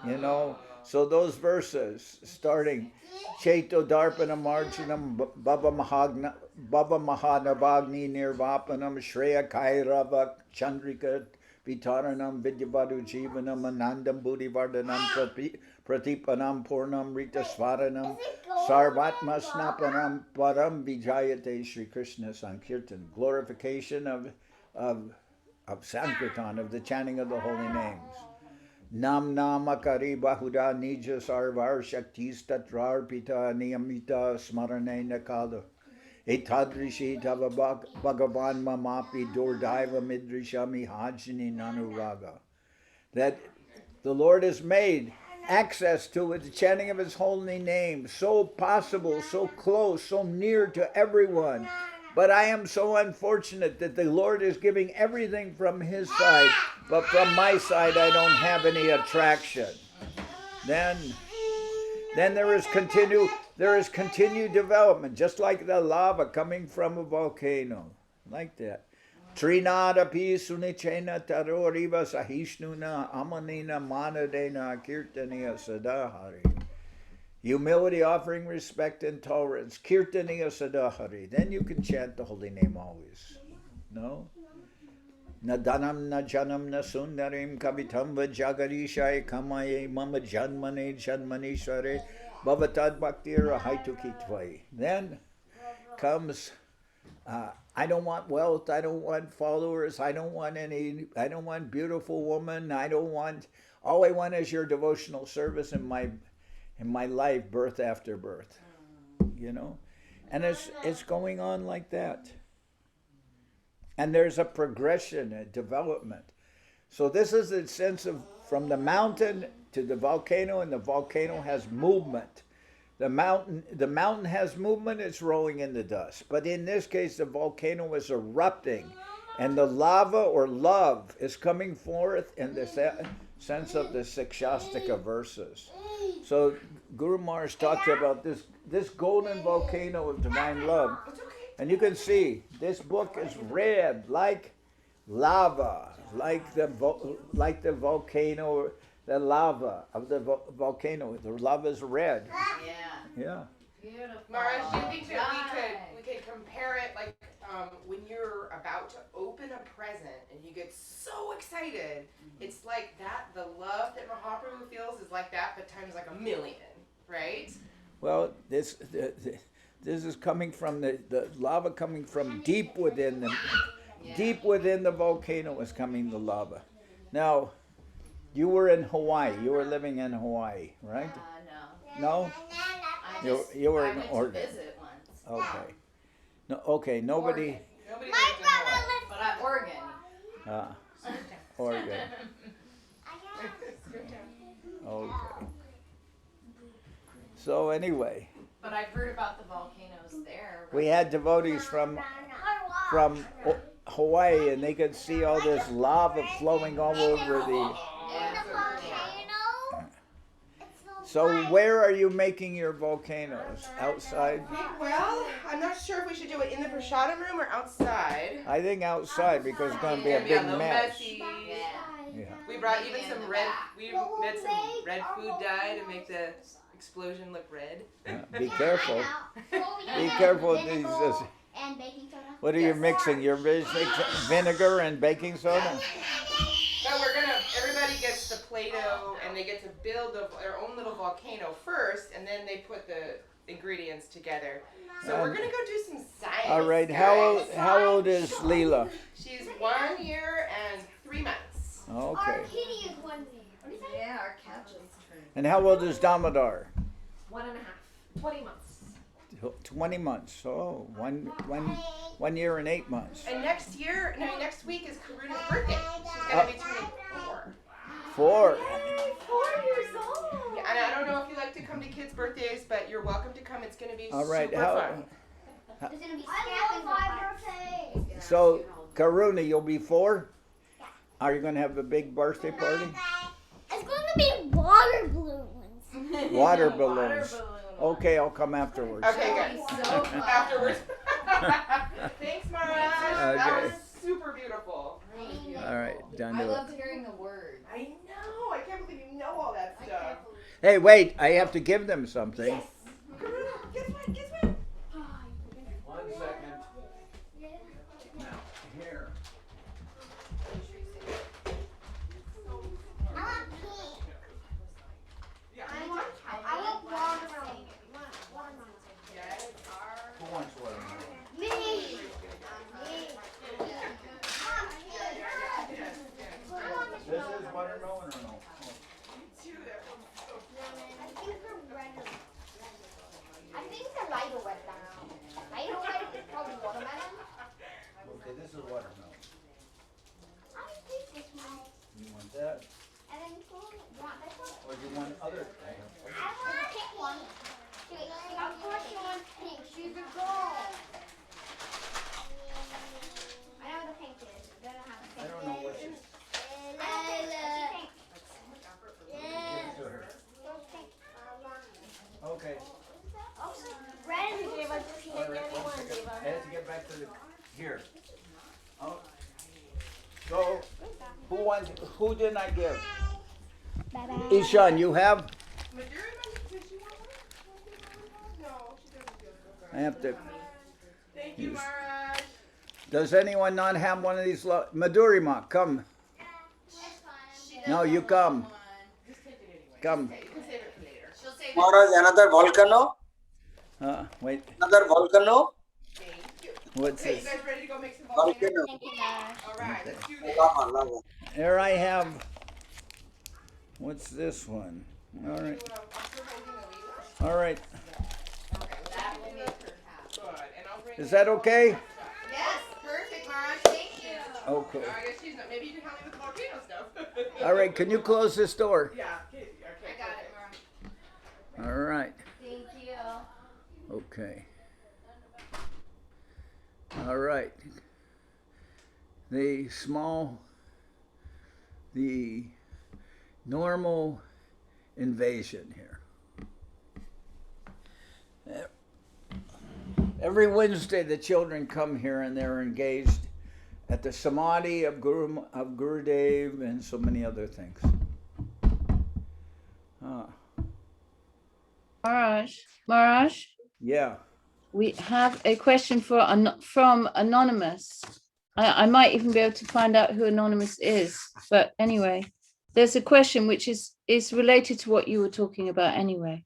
S6: Wow.
S2: So those verses starting Chaito Darpanam Archanam Bhava Mahanavagni Nirvapanam Shreya Kairava Chandrika Vitaranam Vidyavadu Jivanam Anandam Buddhivardhanam Pratipanam Purnam Rita Svaranam Sarvatma Snapanam Param Vijayate Sri Krishna Sankirtan. Glorification of Sankirtan, of the chanting of the holy names. Nam namakari bahuda nija sarvar shaktis tatrar pita niyamita smarane nakala. Etadrishi tava bhagavan mamapi durdaiva midrishami hajini nanuraga. That the Lord has made access to the chanting of his holy name so possible, so close, so near to everyone. But I am so unfortunate that the Lord is giving everything from his side, but from my side I don't have any attraction. Then there is continued development, just like the lava coming from a volcano, like that. Trinada pi sunichena taroriva sahishnuna amanina manadena kirtaniya sadahari. Humility, offering respect and tolerance. Kirtaniya sadahari. Then you can chant the holy name always. No? Nadanam na janam na sundarim kavitam vajagarishai kamaye mama janmane janmanishare bhavatad bhakti rahaitukitvayi. Then comes I don't want wealth, I don't want followers, I don't want beautiful woman, all I want is your devotional service in my life, birth after birth. You know? And it's going on like that. And there's a progression, a development. So this is the sense of from the mountain to the volcano, and the volcano has movement. The mountain has movement, it's rolling in the dust. But in this case, the volcano is erupting, and the lava or love is coming forth in the sense of the Sikshastika verses. So Guru Maharaj talked about this golden volcano of divine love. And you can see this book is red like lava, like the volcano, the lava of the volcano. The lava is red.
S6: Yeah.
S2: Yeah.
S6: Beautiful.
S8: Maharaj, do you think that we could compare it like when you're about to open a present and you get so excited? It's like that. The love that Mahaprabhu feels is like that, but times like 1,000,000, right?
S2: Well, this is coming from the lava coming from deep within the deep within the volcano is coming the lava. Now, you were in Hawaii. You were living in Hawaii, right?
S6: No.
S2: No?
S6: I
S2: You were
S6: I
S2: in
S6: went
S2: Oregon.
S6: to visit once.
S2: Okay. No, okay, nobody.
S8: Nobody
S7: My
S8: lived in
S7: brother
S8: Hawaii.
S7: lives
S6: But Oregon.
S2: Oregon. Okay. So anyway,
S6: But I've heard about the volcanoes there.
S2: we had devotees from Hawaii, and they could see all this lava flowing all over the. So where are you making your volcanoes? Outside?
S8: Well, I'm not sure if we should do it in the prasadam room or outside.
S2: I think outside because it's going to be a
S8: It's gonna
S2: big
S8: little
S2: mess.
S8: messy.
S2: Yeah.
S8: We brought even some red. We made some red food dye to make the explosion look red.
S2: Be careful. Be careful.
S7: And baking soda.
S2: What are you mixing? You're mixing vinegar and baking soda?
S8: No, everybody gets the Play-Doh and they get to build their own little volcano first, and then they put the ingredients together. So we're gonna go do some science.
S2: All right.
S8: guys.
S2: How old is Leela?
S8: She's 1 year and 3 months.
S2: Okay.
S7: Our kitty is 1 year.
S6: Yeah, our cat just turned
S2: And how old is Damodar?
S6: 1.5. 20 months.
S2: 20 months. Oh, one year and 8 months.
S8: And next week is Karuna's birthday. She's gonna be turning 4.
S2: 4.
S6: 4 years old.
S8: Yeah, and I don't know if you like to come to kids' birthdays, but you're welcome to come. It's gonna be
S2: All right.
S8: super fun.
S7: There's gonna be I love my birthday.
S2: So, Karuna, you'll be 4? Are you going to have a big birthday party?
S7: It's going to be water balloons.
S2: Water
S6: Water
S2: balloons.
S6: balloon.
S2: Okay, I'll come afterwards.
S8: Okay,
S6: That'll
S8: good.
S6: be so fun.
S8: Afterwards. Thanks, Maharaj. That
S2: Okay.
S8: was super beautiful.
S2: All right, done
S6: I
S2: to it.
S6: loved hearing the words.
S8: I know. I can't believe you know all that stuff.
S2: Hey, wait, I have to give them something.
S8: Karuna, guess what? Guess what?
S2: 1 second. Now, here.
S7: I want pink.
S8: Yeah.
S7: I want watermelon.
S8: Yes.
S2: Who wants watermelon?
S7: Me.
S2: This is watermelon or no? Okay, this is watermelon.
S7: I think this one.
S2: You want that?
S7: And then you want this one?
S2: Or do you want other?
S7: I want the pink one. Of course she wants pink. She's a girl. I know what the pink is. I don't know how the
S2: I
S7: pink
S2: don't know what she's. Give it to her. Okay.
S7: Red and blue.
S2: All right, 1 second. I have to get back to the here. Oh. So who didn't I give? Ishan, you have?
S8: Madura, does she want one? No, she doesn't feel so good.
S2: I have to.
S8: Thank you, Maharaj.
S2: Does anyone not have one of these? Madurima, come. No, you come.
S8: Just take it anyway.
S2: Come.
S8: Okay, you can save it for later. She'll save it.
S9: Maharaj, another volcano?
S2: Wait.
S9: Another volcano?
S8: Thank you.
S2: What's
S8: Okay, you
S2: this?
S8: guys ready to go make some volcanoes?
S9: Volcano.
S8: All right, let's do this.
S9: Lava, lava.
S2: Here I have. What's this one? All right.
S8: I'm still holding the lever.
S2: All right.
S8: Okay, that will make her happy. Good, and I'll bring
S2: Is that okay?
S8: Yes, perfect, Maharaj. Thank you.
S2: Okay.
S8: I guess she's not. Maybe you can help me with the volcano stuff.
S2: All right. Can you close this door?
S8: Yeah. Okay.
S7: I got it, Mom.
S2: All right.
S7: Thank you.
S2: Okay. All right. The normal invasion here. Every Wednesday, the children come here and they're engaged at the Samadhi of Gurudev and so many other things.
S10: Maharaj,
S2: Yeah.
S10: we have a question from Anonymous. I might even be able to find out who Anonymous is, but anyway, there's a question which is related to what you were talking about anyway.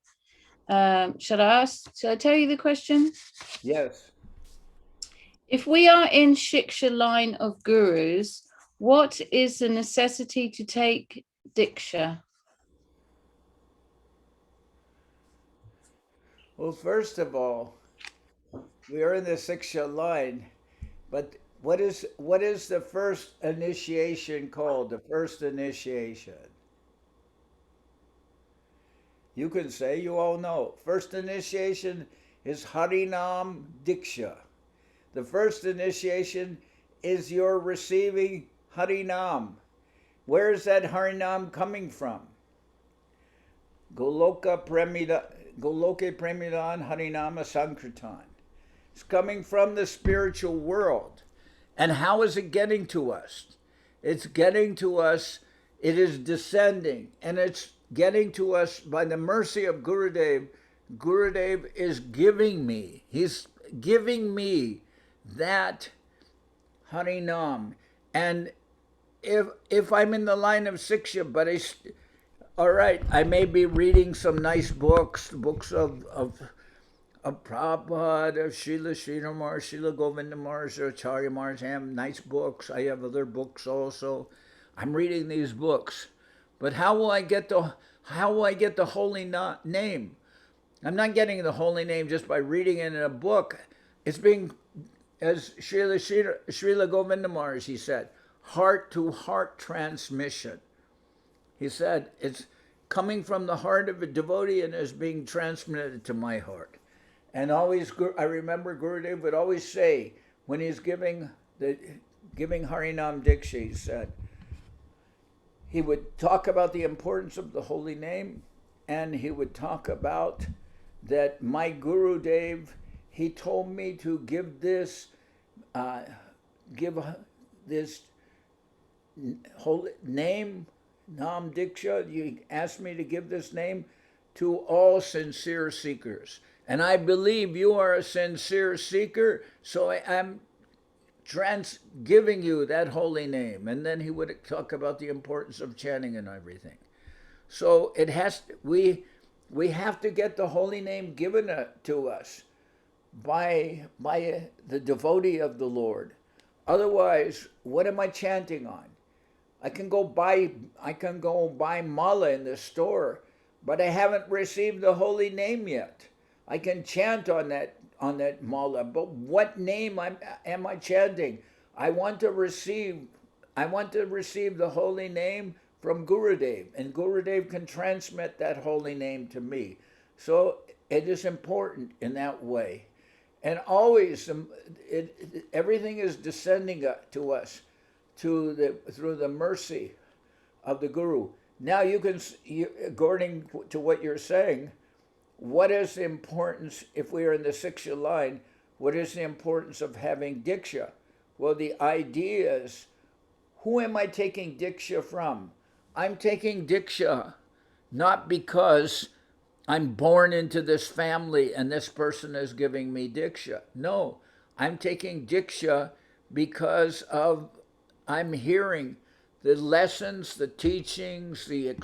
S10: Shall I tell you the question?
S2: Yes.
S10: If we are in Shiksha line of gurus, what is the necessity to take Diksha?
S2: Well, first of all, we are in the Siksha line, but what is the first initiation called? The first initiation. You can say, you all know. First initiation is Harinam Diksha. The first initiation is your receiving Harinam. Where is that Harinam coming from? Goloke Premidan Harinama Sankirtan. It's coming from the spiritual world. And how is it getting to us? It's getting to us, it is descending, and it's getting to us by the mercy of Gurudev. Gurudev is giving me, he's giving me that Harinam. And if I'm in the line of Siksha, but all right, I may be reading some nice books of Prabhupada, of Srila Maharaj, Srila Govinda Maharaj, Acharya Maharaj. I have nice books. I have other books also. I'm reading these books. But how will I get the holy name? I'm not getting the holy name just by reading it in a book. It's being, as Srila Govinda Maharaj, he said, heart-to-heart transmission. He said, it's coming from the heart of a devotee and is being transmitted to my heart. And always, I remember Gurudev would always say, when he's giving Harinam Diksha, he said, he would talk about the importance of the holy name, and he would talk about that my Gurudev, he told me to give this holy name, Nam Diksha. You asked me to give this name to all sincere seekers. And I believe you are a sincere seeker, so I'm giving you that holy name. And then he would talk about the importance of chanting and everything. So we have to get the holy name given to us by the devotee of the Lord. Otherwise, what am I chanting on? I can go buy mala in the store, but I haven't received the holy name yet. I can chant on that mala, but what name am I chanting? I want to receive the holy name from Gurudev, and Gurudev can transmit that holy name to me. So it is important in that way. And always, everything is descending to us through the mercy of the Guru. Now according to what you're saying, what is the importance, if we are in the Siksha line, what is the importance of having Diksha? Well, the idea is, who am I taking Diksha from? I'm taking Diksha not because I'm born into this family and this person is giving me Diksha. No, I'm taking Diksha because I'm hearing the lessons, the teachings, the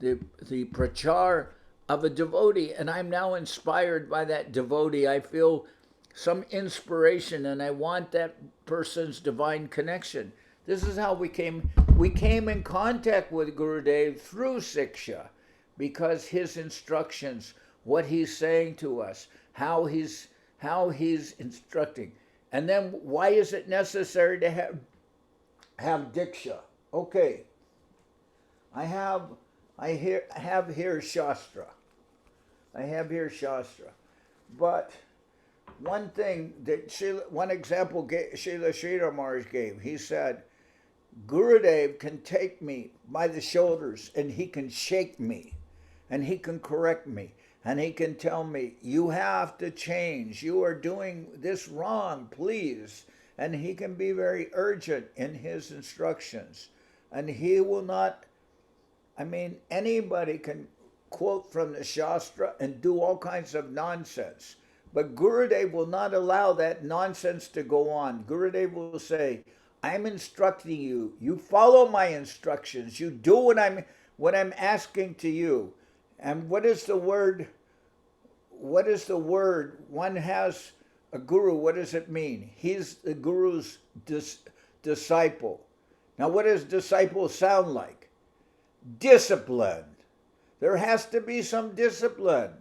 S2: prachar of a devotee, and I'm now inspired by that devotee. I feel some inspiration, and I want that person's divine connection. This is how we came in contact with Gurudev through Siksha, because his instructions, what he's saying to us, how he's instructing. And then why is it necessary to have Diksha? Okay. I have here Shastra. I have here Shastra. But one thing that one example Srila Sridhar Maharaj gave, he said, Gurudev can take me by the shoulders and he can shake me and he can correct me and he can tell me, you have to change. You are doing this wrong, please. And he can be very urgent in his instructions. And he will not, anybody can quote from the Shastra and do all kinds of nonsense. But Gurudev will not allow that nonsense to go on. Gurudev will say, I'm instructing you. You follow my instructions. You do what I'm asking to you. And what is the word? What is the word? One has a guru. What does it mean? He's the guru's disciple. Now, what does disciple sound like? Discipline. There has to be some discipline.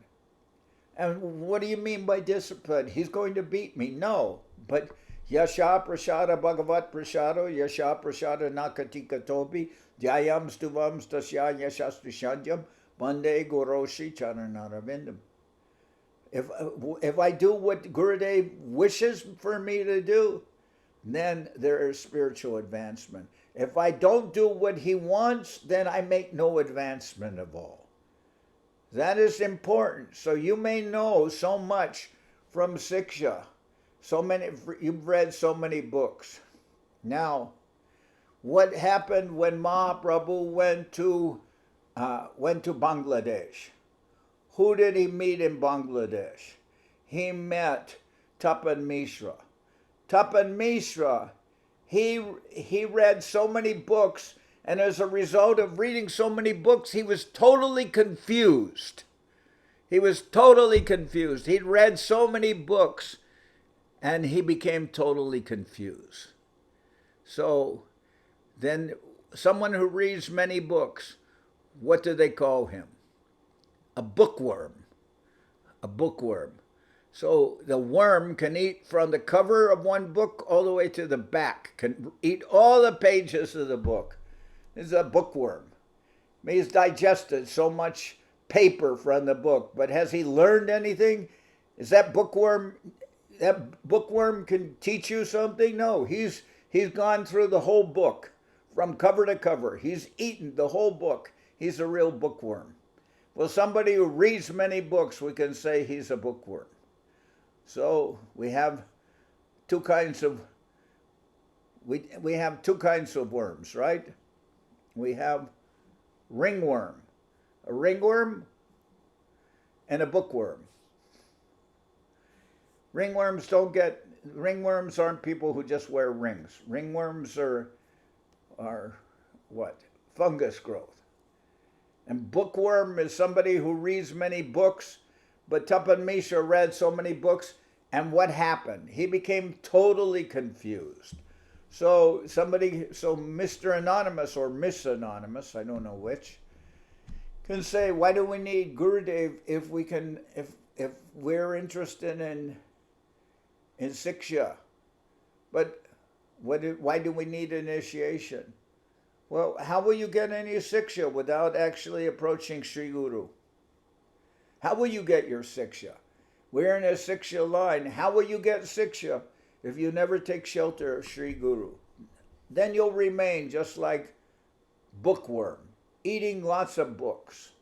S2: And what do you mean by discipline? He's going to beat me. No. But Yasha prasada bhagavat prasado, Yasha prasada nakatika topi, Dhyayam stuvam stasya yashastri shandyam, Bande goroshi charanaravinam. If I do what Gurudev wishes for me to do, then there is spiritual advancement. If I don't do what he wants, then I make no advancement at all. That is important. So you may know so much from Siksha. You've read so many books. Now, what happened when Mahaprabhu went to Bangladesh? Who did he meet in Bangladesh? He met Tapan Mishra. Tapan Mishra, he read so many books, and as a result of reading so many books, he was totally confused. He was totally confused. He'd read so many books, and he became totally confused. So then someone who reads many books, what do they call him? A bookworm. A bookworm. So the worm can eat from the cover of one book all the way to the back, can eat all the pages of the book. This is a bookworm. He's digested so much paper from the book, but has he learned anything? Is that bookworm can teach you something? No, he's gone through the whole book from cover to cover. He's eaten the whole book. He's a real bookworm. Well, somebody who reads many books, we can say he's a bookworm. So we have two kinds of worms, right? We have ringworm, a ringworm, and a bookworm. Ringworms aren't people who just wear rings. Ringworms are what? Fungus growth. And bookworm is somebody who reads many books, but Tapan Mishra read so many books, and what happened? He became totally confused. So Mr. Anonymous or Miss Anonymous, I don't know which, can say, why do we need Gurudev if we're interested in Siksha? But Why do we need initiation? Well, how will you get any siksha without actually approaching Sri Guru? How will you get your siksha? We're in a siksha line. How will you get siksha if you never take shelter of Sri Guru? Then you'll remain just like bookworm, eating lots of books,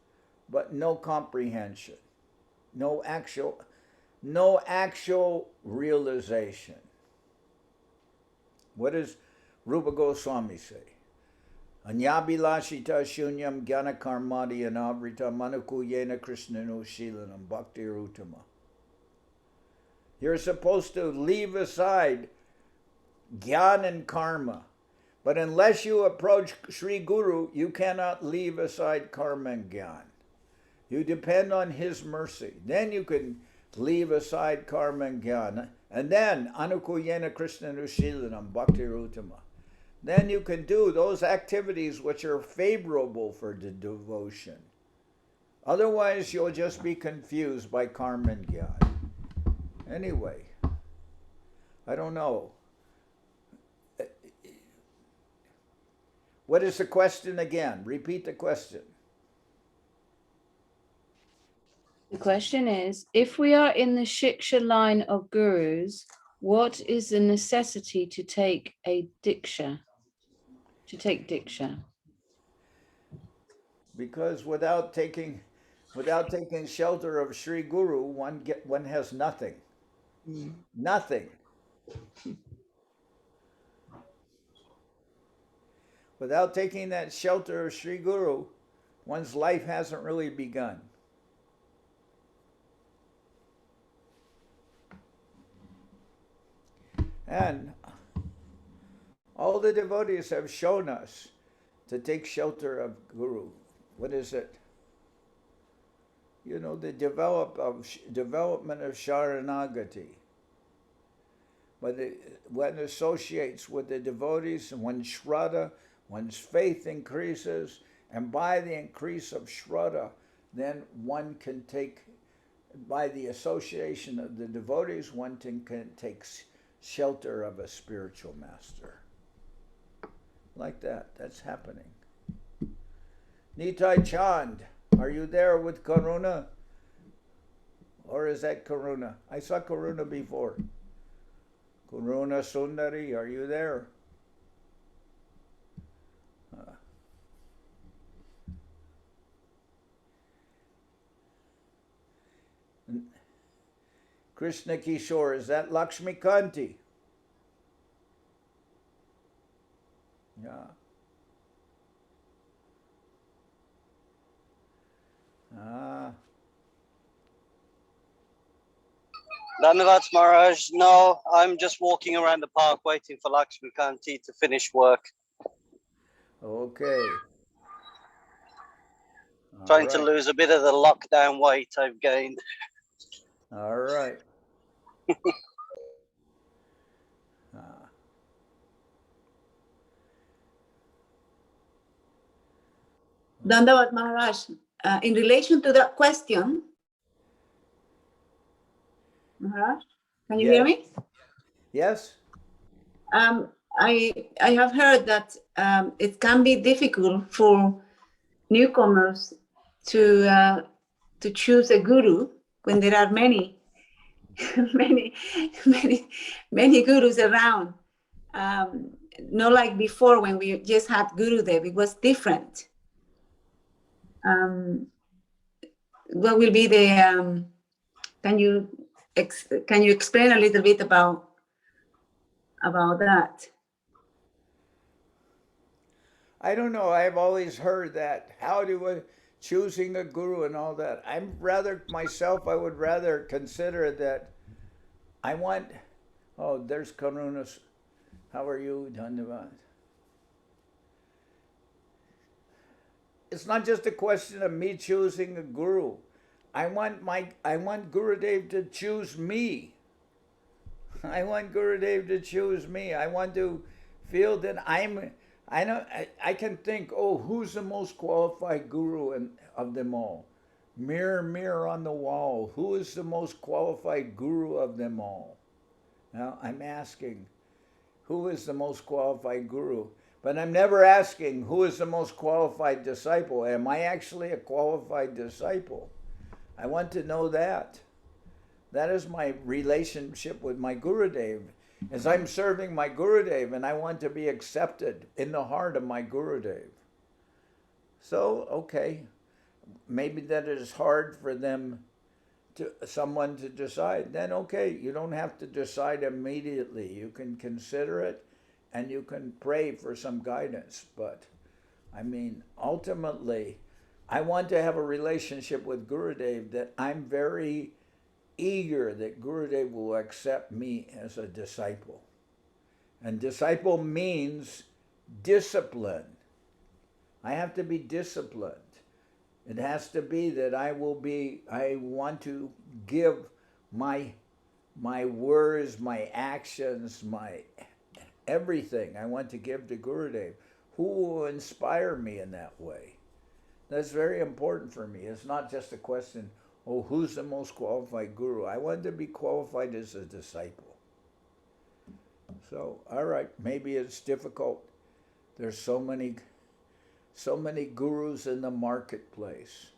S2: but no comprehension, no actual realization. What does Rupa Goswami say? Anyabhilashita shunyam jnana karmadi anavrita manukuyena krishnanu shilanam bhakti rutama. You're supposed to leave aside jnana and karma. But unless you approach Sri Guru, you cannot leave aside karma and jnana. You depend on his mercy. Then you can leave aside karma and jnana. And then anukuyena krishnanu shilanam bhakti rutama. Then you can do those activities which are favorable for the devotion. Otherwise, you'll just be confused by karma and jnana. Anyway, I don't know. What is the question again? Repeat the question.
S10: The question is, if we are in the Shiksha line of gurus, what is the necessity to take a diksha? To take diksha?
S2: Because without taking shelter of Sri Guru, one has nothing. Nothing. Without taking that shelter of Sri Guru, one's life hasn't really begun. And all the devotees have shown us to take shelter of Guru. What is it? You know, the development of Sharanagati. When one associates with the devotees, and one's shraddha, one's faith increases, and by the increase of shraddha, then one can take, by the association of the devotees, one can take shelter of a spiritual master. Like that, that's happening. Nitai Chand, are you there with Karuna? Or is that Karuna? I saw Karuna before. Karuna Sundari, are you there? Krishna Kishore, is that Lakshmi Kanti? Yeah.
S9: Dhanavad Maharaj. No, I'm just walking around the park waiting for Lakshmi Kanti to finish work.
S2: Okay.
S9: Trying to lose a bit of the lockdown weight I've gained.
S2: All right.
S11: Dandavat Maharaj, in relation to that question, Maharaj, can you hear me?
S2: Yes.
S11: I have heard that it can be difficult for newcomers to choose a guru when there are many gurus around. Not like before when we just had Gurudev, it was different. What will be the? Can you explain a little bit about that?
S2: I don't know. I've always heard that. How do choosing a guru and all that? I would rather consider that I want. Oh, there's Karuna. How are you, Dhanavad? It's not just a question of me choosing a guru. I want Gurudev to choose me. I want Gurudev to choose me. I want to feel that I can think, oh, who's the most qualified guru of them all? Mirror, mirror on the wall, who is the most qualified guru of them all? Now I'm asking, who is the most qualified guru? But I'm never asking who is the most qualified disciple. Am I actually a qualified disciple? I want to know that. That is my relationship with my Gurudev. As I'm serving my Gurudev, and I want to be accepted in the heart of my Gurudev. So, okay, maybe that is hard for them someone to decide. Then okay, you don't have to decide immediately. You can consider it, and you can pray for some guidance. But I mean, ultimately, I want to have a relationship with Gurudev that I'm very eager that Gurudev will accept me as a disciple. And disciple means discipline. I have to be disciplined. It has to be that I want to give my words, my actions, my everything I want to give to Gurudev. Who will inspire me in that way? That's very important for me. It's not just a question, oh, who's the most qualified guru? I want to be qualified as a disciple. So, all right, maybe it's difficult. There's so many gurus in the marketplace,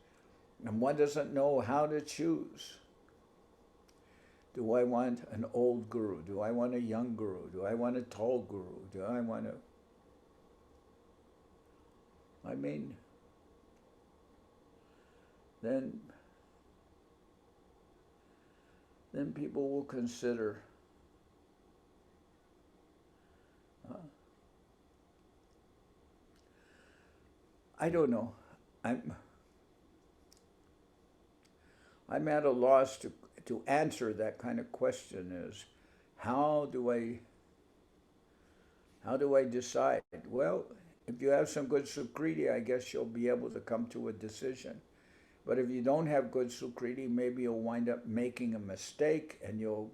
S2: and one doesn't know how to choose. Do I want an old guru? Do I want a young guru? Do I want a tall guru? Do I want a... I mean, then people will consider I don't know. I'm at a loss to answer that kind of question. Is how do I decide? Well, if you have some good sukriti, I guess you'll be able to come to a decision. But if you don't have good sukriti, maybe you'll wind up making a mistake, and you'll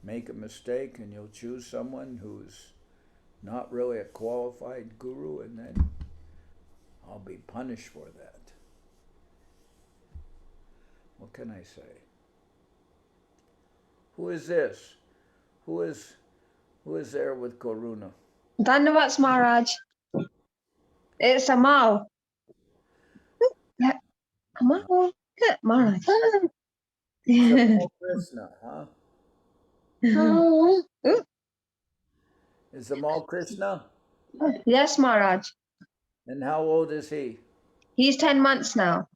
S2: make a mistake, and you'll choose someone who's not really a qualified guru, and then I'll be punished for that. What can I say? Who is this? Who is there with Karuna?
S12: Dhanavats Maharaj. It's Amal. Yeah, Amal. Yeah, Maharaj.
S2: It's Krishna, huh? Is Amal Krishna?
S12: Yes, Maharaj.
S2: And how old is he?
S12: He's 10 months now.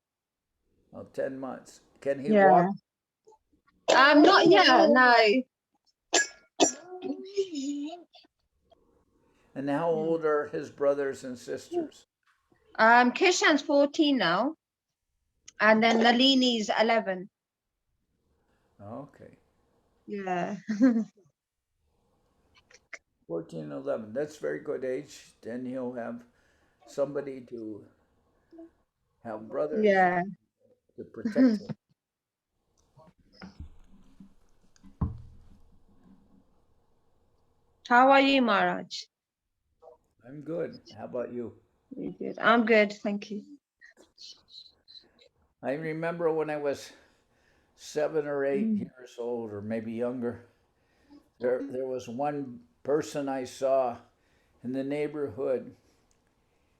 S2: Oh, 10 months. Can he
S12: Yeah.
S2: walk?
S12: Not yet, no.
S2: And how old are his brothers and sisters?
S12: Kishan's 14 now. And then Nalini's 11.
S2: Okay.
S12: Yeah.
S2: 14 and 11. That's very good age. Then he'll have somebody to have brothers
S12: Yeah.
S2: to protect him.
S12: How are you, Maharaj?
S2: I'm good. How about you?
S12: You're good. I'm good, thank you.
S2: I remember when I was 7 or 8 years old, or maybe younger, there was one person I saw in the neighborhood.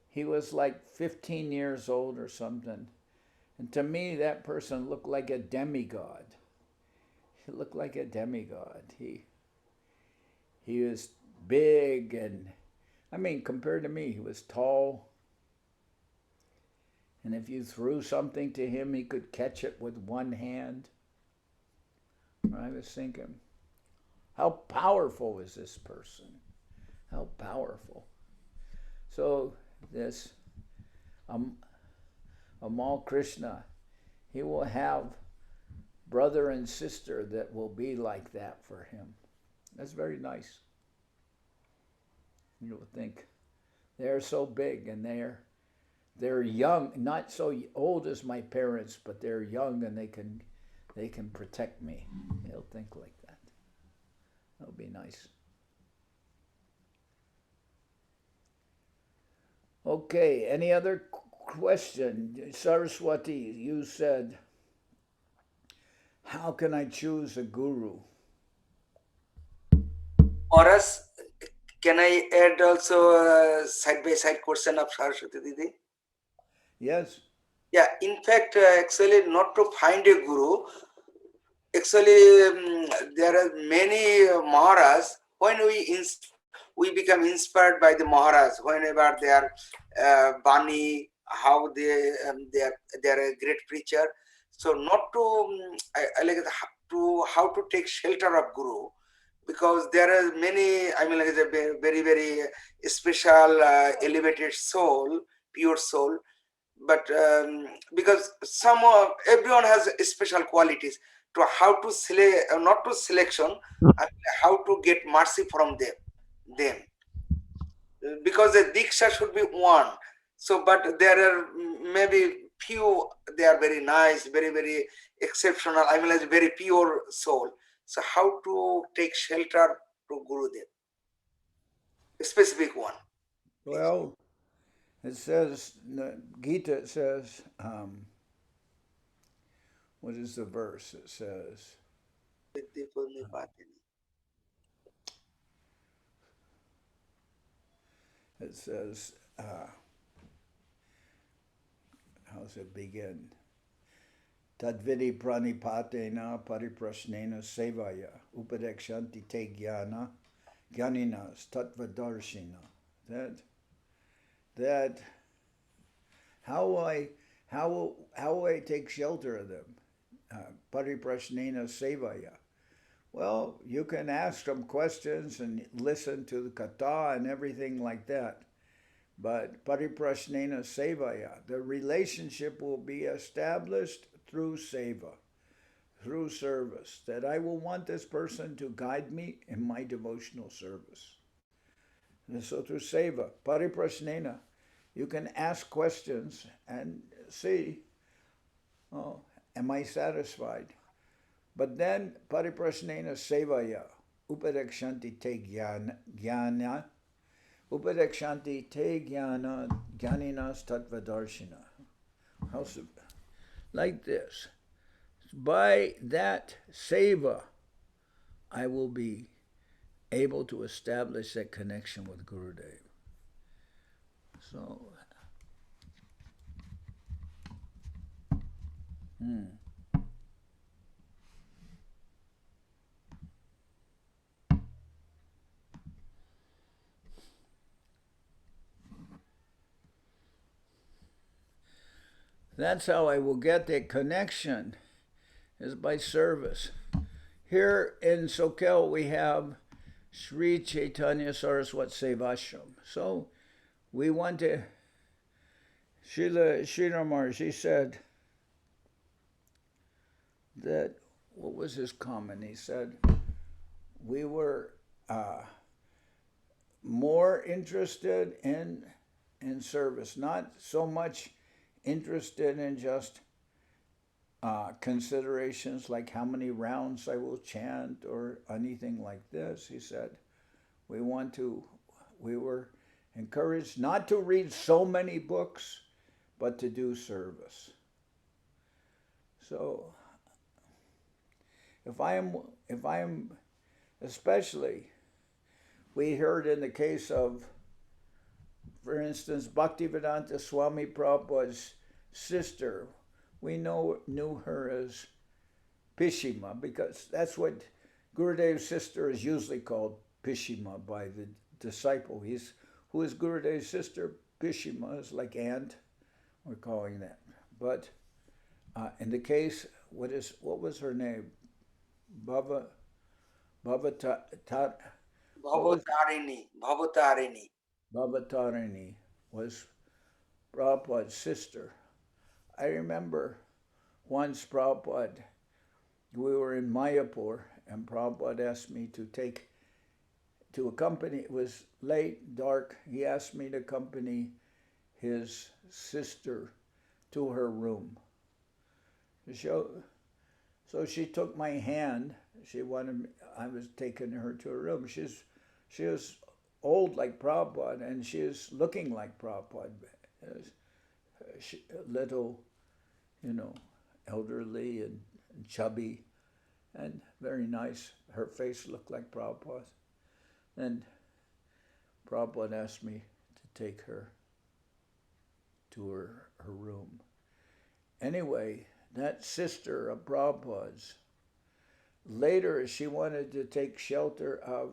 S2: He was like 15 years old or something. And to me, that person looked like a demigod. He looked like a demigod. He was big, and I mean, compared to me, he was tall. And if you threw something to him, he could catch it with one hand. I was thinking, how powerful is this person? How powerful. So this Amal Krishna, he will have brother and sister that will be like that for him. That's very nice. You would think they're so big, and they're young, not so old as my parents, but they're young, and they can protect me. He'll think like that. That'll be nice. Okay, any other question? Saraswati, you said, how can I choose a guru?
S13: Or else, can I add also a side by side question of Saraswati Didi?
S2: Yes.
S13: Yeah, in fact, actually, not to find a guru, actually, there are many Maharaj. When we become inspired by the Maharaj, whenever they are Bani, how they are a great preacher. So not to I like to how to take shelter of Guru, because there are many. I mean, like a very very special elevated soul, pure soul, but because everyone has special qualities, to how to select, not to selection, how to get mercy from them, because the diksha should be one. So but there are maybe few, they are very nice, very very exceptional, I mean like very pure soul. So how to take shelter to Gurudev, a specific one?
S2: Well, it says, the Gita says, what is the verse? It says, it says, how does it begin? Tadvidi pranipatena pariprasnena sevaya upadekshanti te jnana jnaninas tattvadarshina. That how will I take shelter of them? Pariprasnena sevaya. Well, you can ask them questions and listen to the kata and everything like that. But pariprasnena sevaya, the relationship will be established through seva, through service, that I will want this person to guide me in my devotional service. And so through seva, pariprasnena, you can ask questions and see, oh, am I satisfied? But then pariprasnena sevaya, upadekshanti te jnana, upadekshanti te jnana jnaninas tattvadarshina. Like this. By that seva, I will be able to establish that connection with Gurudev. So, that's how I will get that connection, is by service. Here in Sokel we have Sri Chaitanya Saraswati Sevashram. So we want to, Srila Maharaj, he said that, what was his comment? He said, we were more interested in service, not so much interested in just considerations like how many rounds I will chant or anything like this. He said, we were encouraged not to read so many books, but to do service. So if I am, especially, we heard in the case of, for instance, Bhaktivedanta Swami Prabhupada's sister, we knew her as Pishima, because that's what Gurudev's sister is usually called, Pishima, by the disciple. Who is Gurudev's sister? Pishima is like aunt, we're calling that. But in the case, what was her name? Bhavatarini was Prabhupada's sister. I remember once Prabhupada, we were in Mayapur, and Prabhupada asked me to accompany, it was late, dark, he asked me to accompany his sister to her room. So she took my hand, I was taking her to her room. She was old like Prabhupada, and she is looking like Prabhupada, little, elderly and chubby, and very nice. Her face looked like Prabhupada. And Prabhupada asked me to take her to her room. Anyway, that sister of Prabhupada's, later she wanted to take shelter of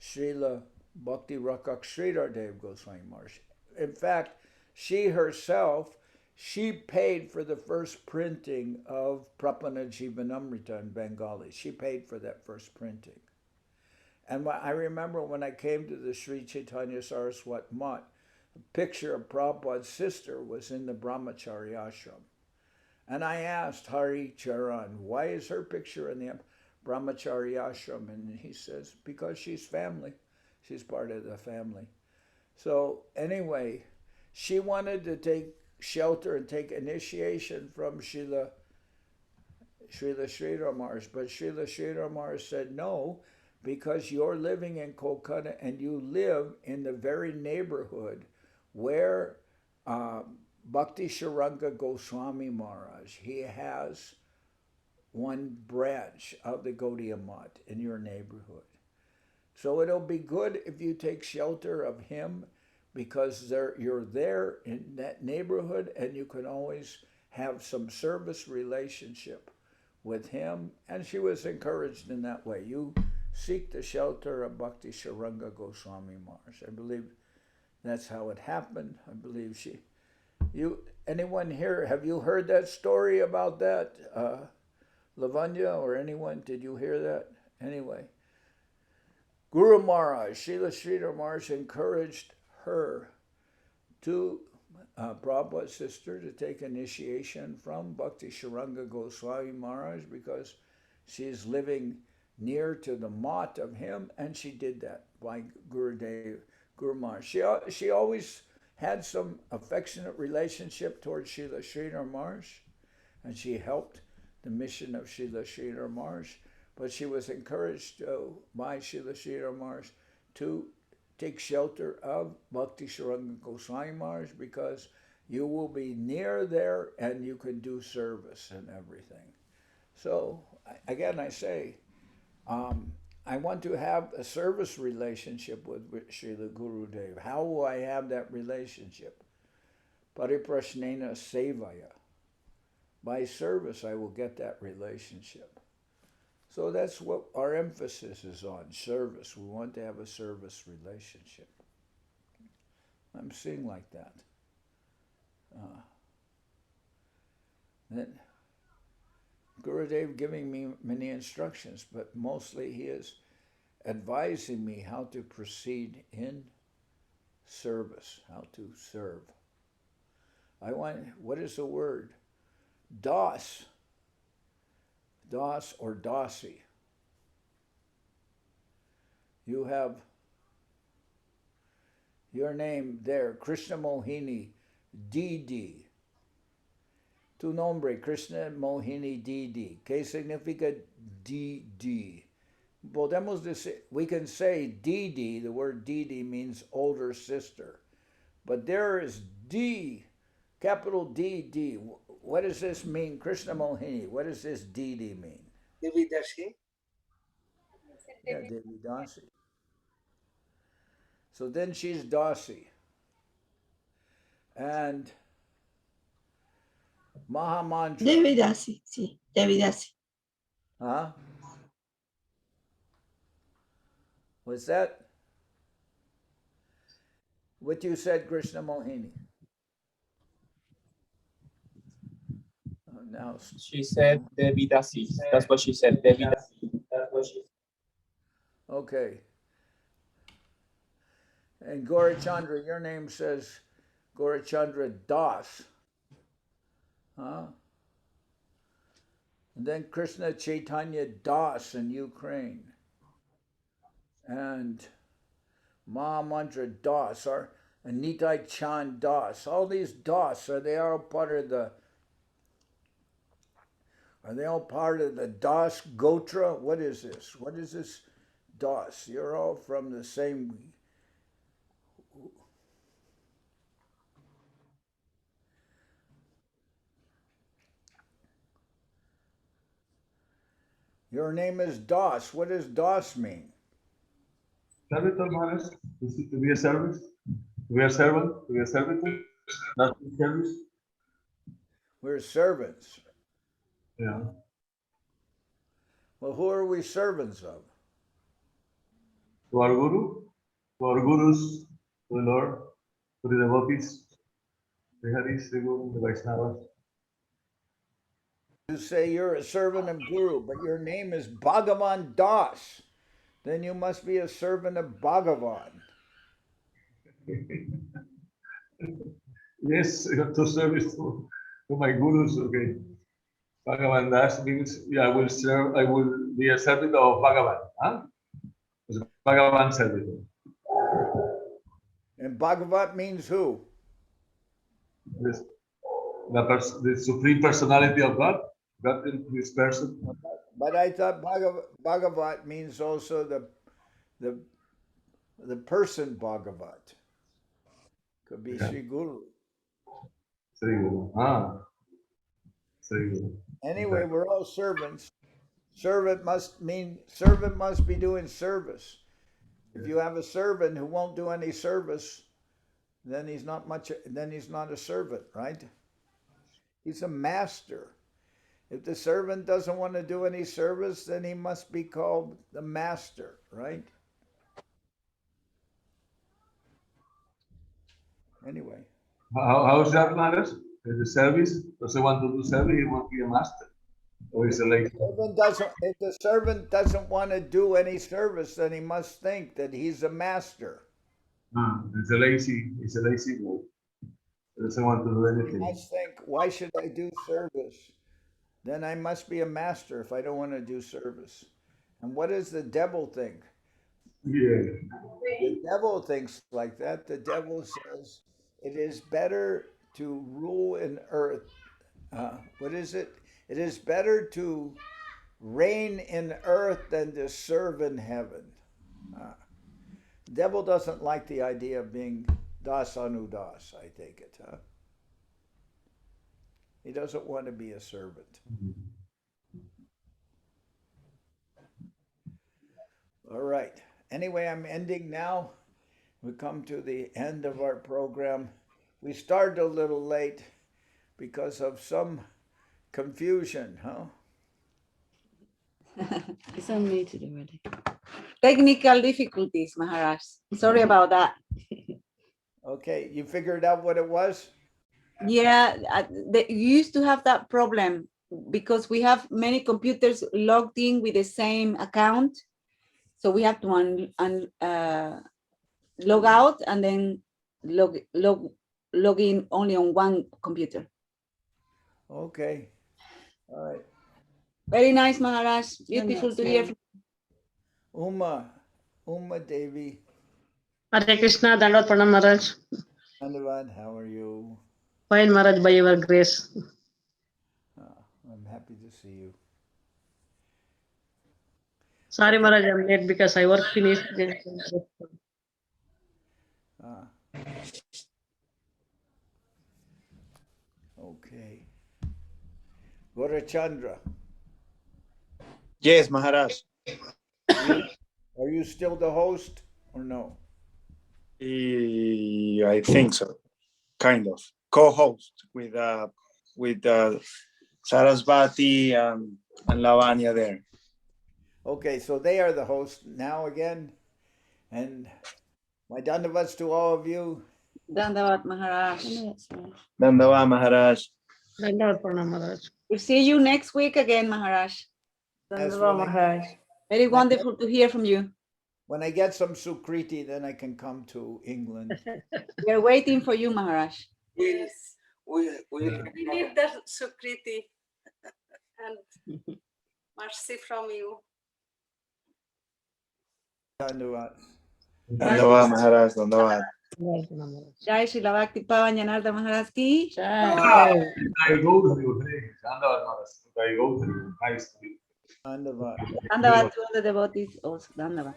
S2: Srila Bhakti Rakak Sridhar Dev Goswami Maharaj. In fact, she herself, she paid for the first printing of Prapana Jivanamrita in Bengali. She paid for that first printing. And I remember when I came to the Sri Chaitanya Saraswati Mutt, a picture of Prabhupada's sister was in the Brahmachari ashram. And I asked Hari Charan, why is her picture in the Brahmachari ashram? And he says, because she's family. She's part of the family. So anyway, she wanted to take shelter and take initiation from Srila Sridhar Maharaj. But Srila Sridhar Maharaj said, no, because you're living in Kolkata and you live in the very neighborhood where Bhakti Sharanga Goswami Maharaj, he has one branch of the Gaudiya Math in your neighborhood. So it'll be good if you take shelter of him, because you're there in that neighborhood and you can always have some service relationship with him. And she was encouraged in that way. You seek the shelter of Bhakti Sharanga Goswami Maharaj. I believe that's how it happened. I believe anyone here, have you heard that story about that? Lavanya or anyone, did you hear that? Anyway, Guru Maharaj, Srila Sridhar Maharaj encouraged her to Prabhupada's sister to take initiation from Bhakti Sharanga Goswami Maharaj because she's living near to the mat of him, and she did that by Guru Maharaj. She always had some affectionate relationship towards Srila Sridhar Maharaj, and she helped the mission of Srila Sridhar Maharaj, but she was encouraged by Srila Sridhar Maharaj to take shelter of Bhakti Sharanga Goswami Maharaj because you will be near there and you can do service and everything. So again, I say, I want to have a service relationship with Srila Gurudev. How will I have that relationship? Pariprashnena sevaya. By service, I will get that relationship. So that's what our emphasis is on, service. We want to have a service relationship. I'm seeing like that. Then Gurudev giving me many instructions, but mostly he is advising me how to proceed in service, how to serve. What is the word? Das or Dasi. You have your name there, Krishna Mohini Didi. Tu nombre, Krishna Mohini Didi. ¿Qué significa Didi? Podemos decir, we can say Didi, the word Didi means older sister. But there is D, capital D. What does this mean? Krishna Mohini, what does this Didi mean?
S13: Devi Dashi.
S2: Yeah, Devi Dasi. So then she's Dasi. And Mahamantra.
S11: Devi Dasi, sí, Devi Dasi.
S2: Huh? Was that what you said, Krishna Mohini? Now
S14: she said Devi Dasi. That's what she said, Devi Dasi.
S2: Okay. And Gaurachandra, your name says Gaurachandra Das. Huh? And then Krishna Chaitanya Das in Ukraine. And Mahamantra Das, or Nitai Chand Das. All these Das, are they all part of the Das Gotra? What is this? What is this Das? You're all from the same. Your name is Das. What does Das mean?
S4: Servitor, Maharaj? To be a service? To be a servant? To be a servitor? That's the service?
S2: We're servants.
S4: Yeah.
S2: Well, who are we servants of?
S4: To our Guru, to our Gurus, to the Lord, to the devotees, the Haris, the Guru, the Vaishnavas.
S2: You say you're a servant of Guru, but your name is Bhagavan Das. Then you must be a servant of Bhagavan.
S4: Yes, I have to service to my Gurus, okay. Bhagavan Das means, yeah, I will serve, I will be a servant of Bhagavan. Huh? It's Bhagavan servitor.
S2: And Bhagavat means who?
S4: This, the Supreme Personality of God, God in this person.
S2: But I thought Bhagavat means also the person Bhagavat. Could be
S4: Yeah.
S2: Sri Guru.
S4: Sri Guru. Ah. Sri Guru.
S2: Anyway,
S4: Okay.
S2: we're all servants. Servant must be doing service. If you have a servant who won't do any service, then he's not a servant, right? He's a master. If the servant doesn't want to do any service, then he must be called the master, right? Anyway.
S4: How is that, Maharaj? The service doesn't want to do service, he won't be a master. Or he's a lazy.
S2: If the servant doesn't want to do any service, then he must think that he's a master.
S4: He's a lazy boy. He doesn't want to do
S2: He
S4: anything.
S2: must think, why should I do service? Then I must be a master if I don't want to do service. And what does the devil think?
S4: Yeah.
S2: The devil thinks like that. The devil says it is better to rule in earth. What is it? It is better to reign in earth than to serve in heaven. Devil doesn't like the idea of being das anudas, I take it. He doesn't want to be a servant. All right. Anyway, I'm ending now. We come to the end of our program. We started a little late because of some confusion, huh?
S10: It's unmuted already.
S11: Technical difficulties, Maharaj. Sorry about that.
S2: Okay, you figured out what it was?
S11: Yeah, you used to have that problem because we have many computers logged in with the same account. So we have to log out and then log in only on one computer.
S2: Okay. All right.
S11: Very nice, Maharaj. Beautiful to hear from
S2: Uma Devi.
S15: Hare Krishna, Dandavat Pranam Maharaj.
S2: Janardan, how are you?
S15: Fine Maharaj, by your grace.
S2: I'm happy to see you.
S15: Sorry Maharaj, I'm late because I work finished.
S2: Okay. Gorachandra.
S1: Yes, Maharaj.
S2: Are you still the host or no?
S1: I think so. Kind of. Co-host with Saraswati and Lavanya there.
S2: Okay, so they are the hosts now again. And my dandavats to all of you.
S11: Dandavat Maharaj.
S1: Dandavat Maharaj.
S15: Dandavat Pranam Maharaj.
S11: We'll see you next week again, Maharaj.
S2: Dandavat Maharaj.
S11: Very wonderful to hear from you.
S2: When I get some Sukriti, then I can come to England.
S11: We are waiting for you, Maharaj.
S13: Yes, we
S11: need the Sukriti and mercy from you.
S2: Dandavat.
S1: Dandavat Maharaj. Dandavat.
S11: Jai Srila Bhakti Pavan Janardan Maharaj ki.
S4: I go to you. Dandavat Maharaj. I go to you. Nice to meet you.
S2: Dandavat.
S11: Dandavat to all the devotees also. Dandavat.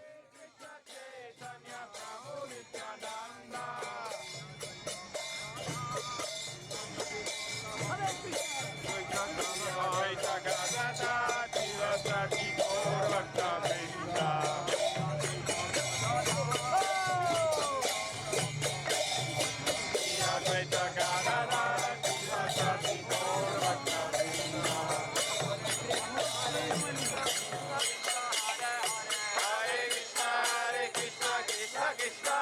S16: Krishna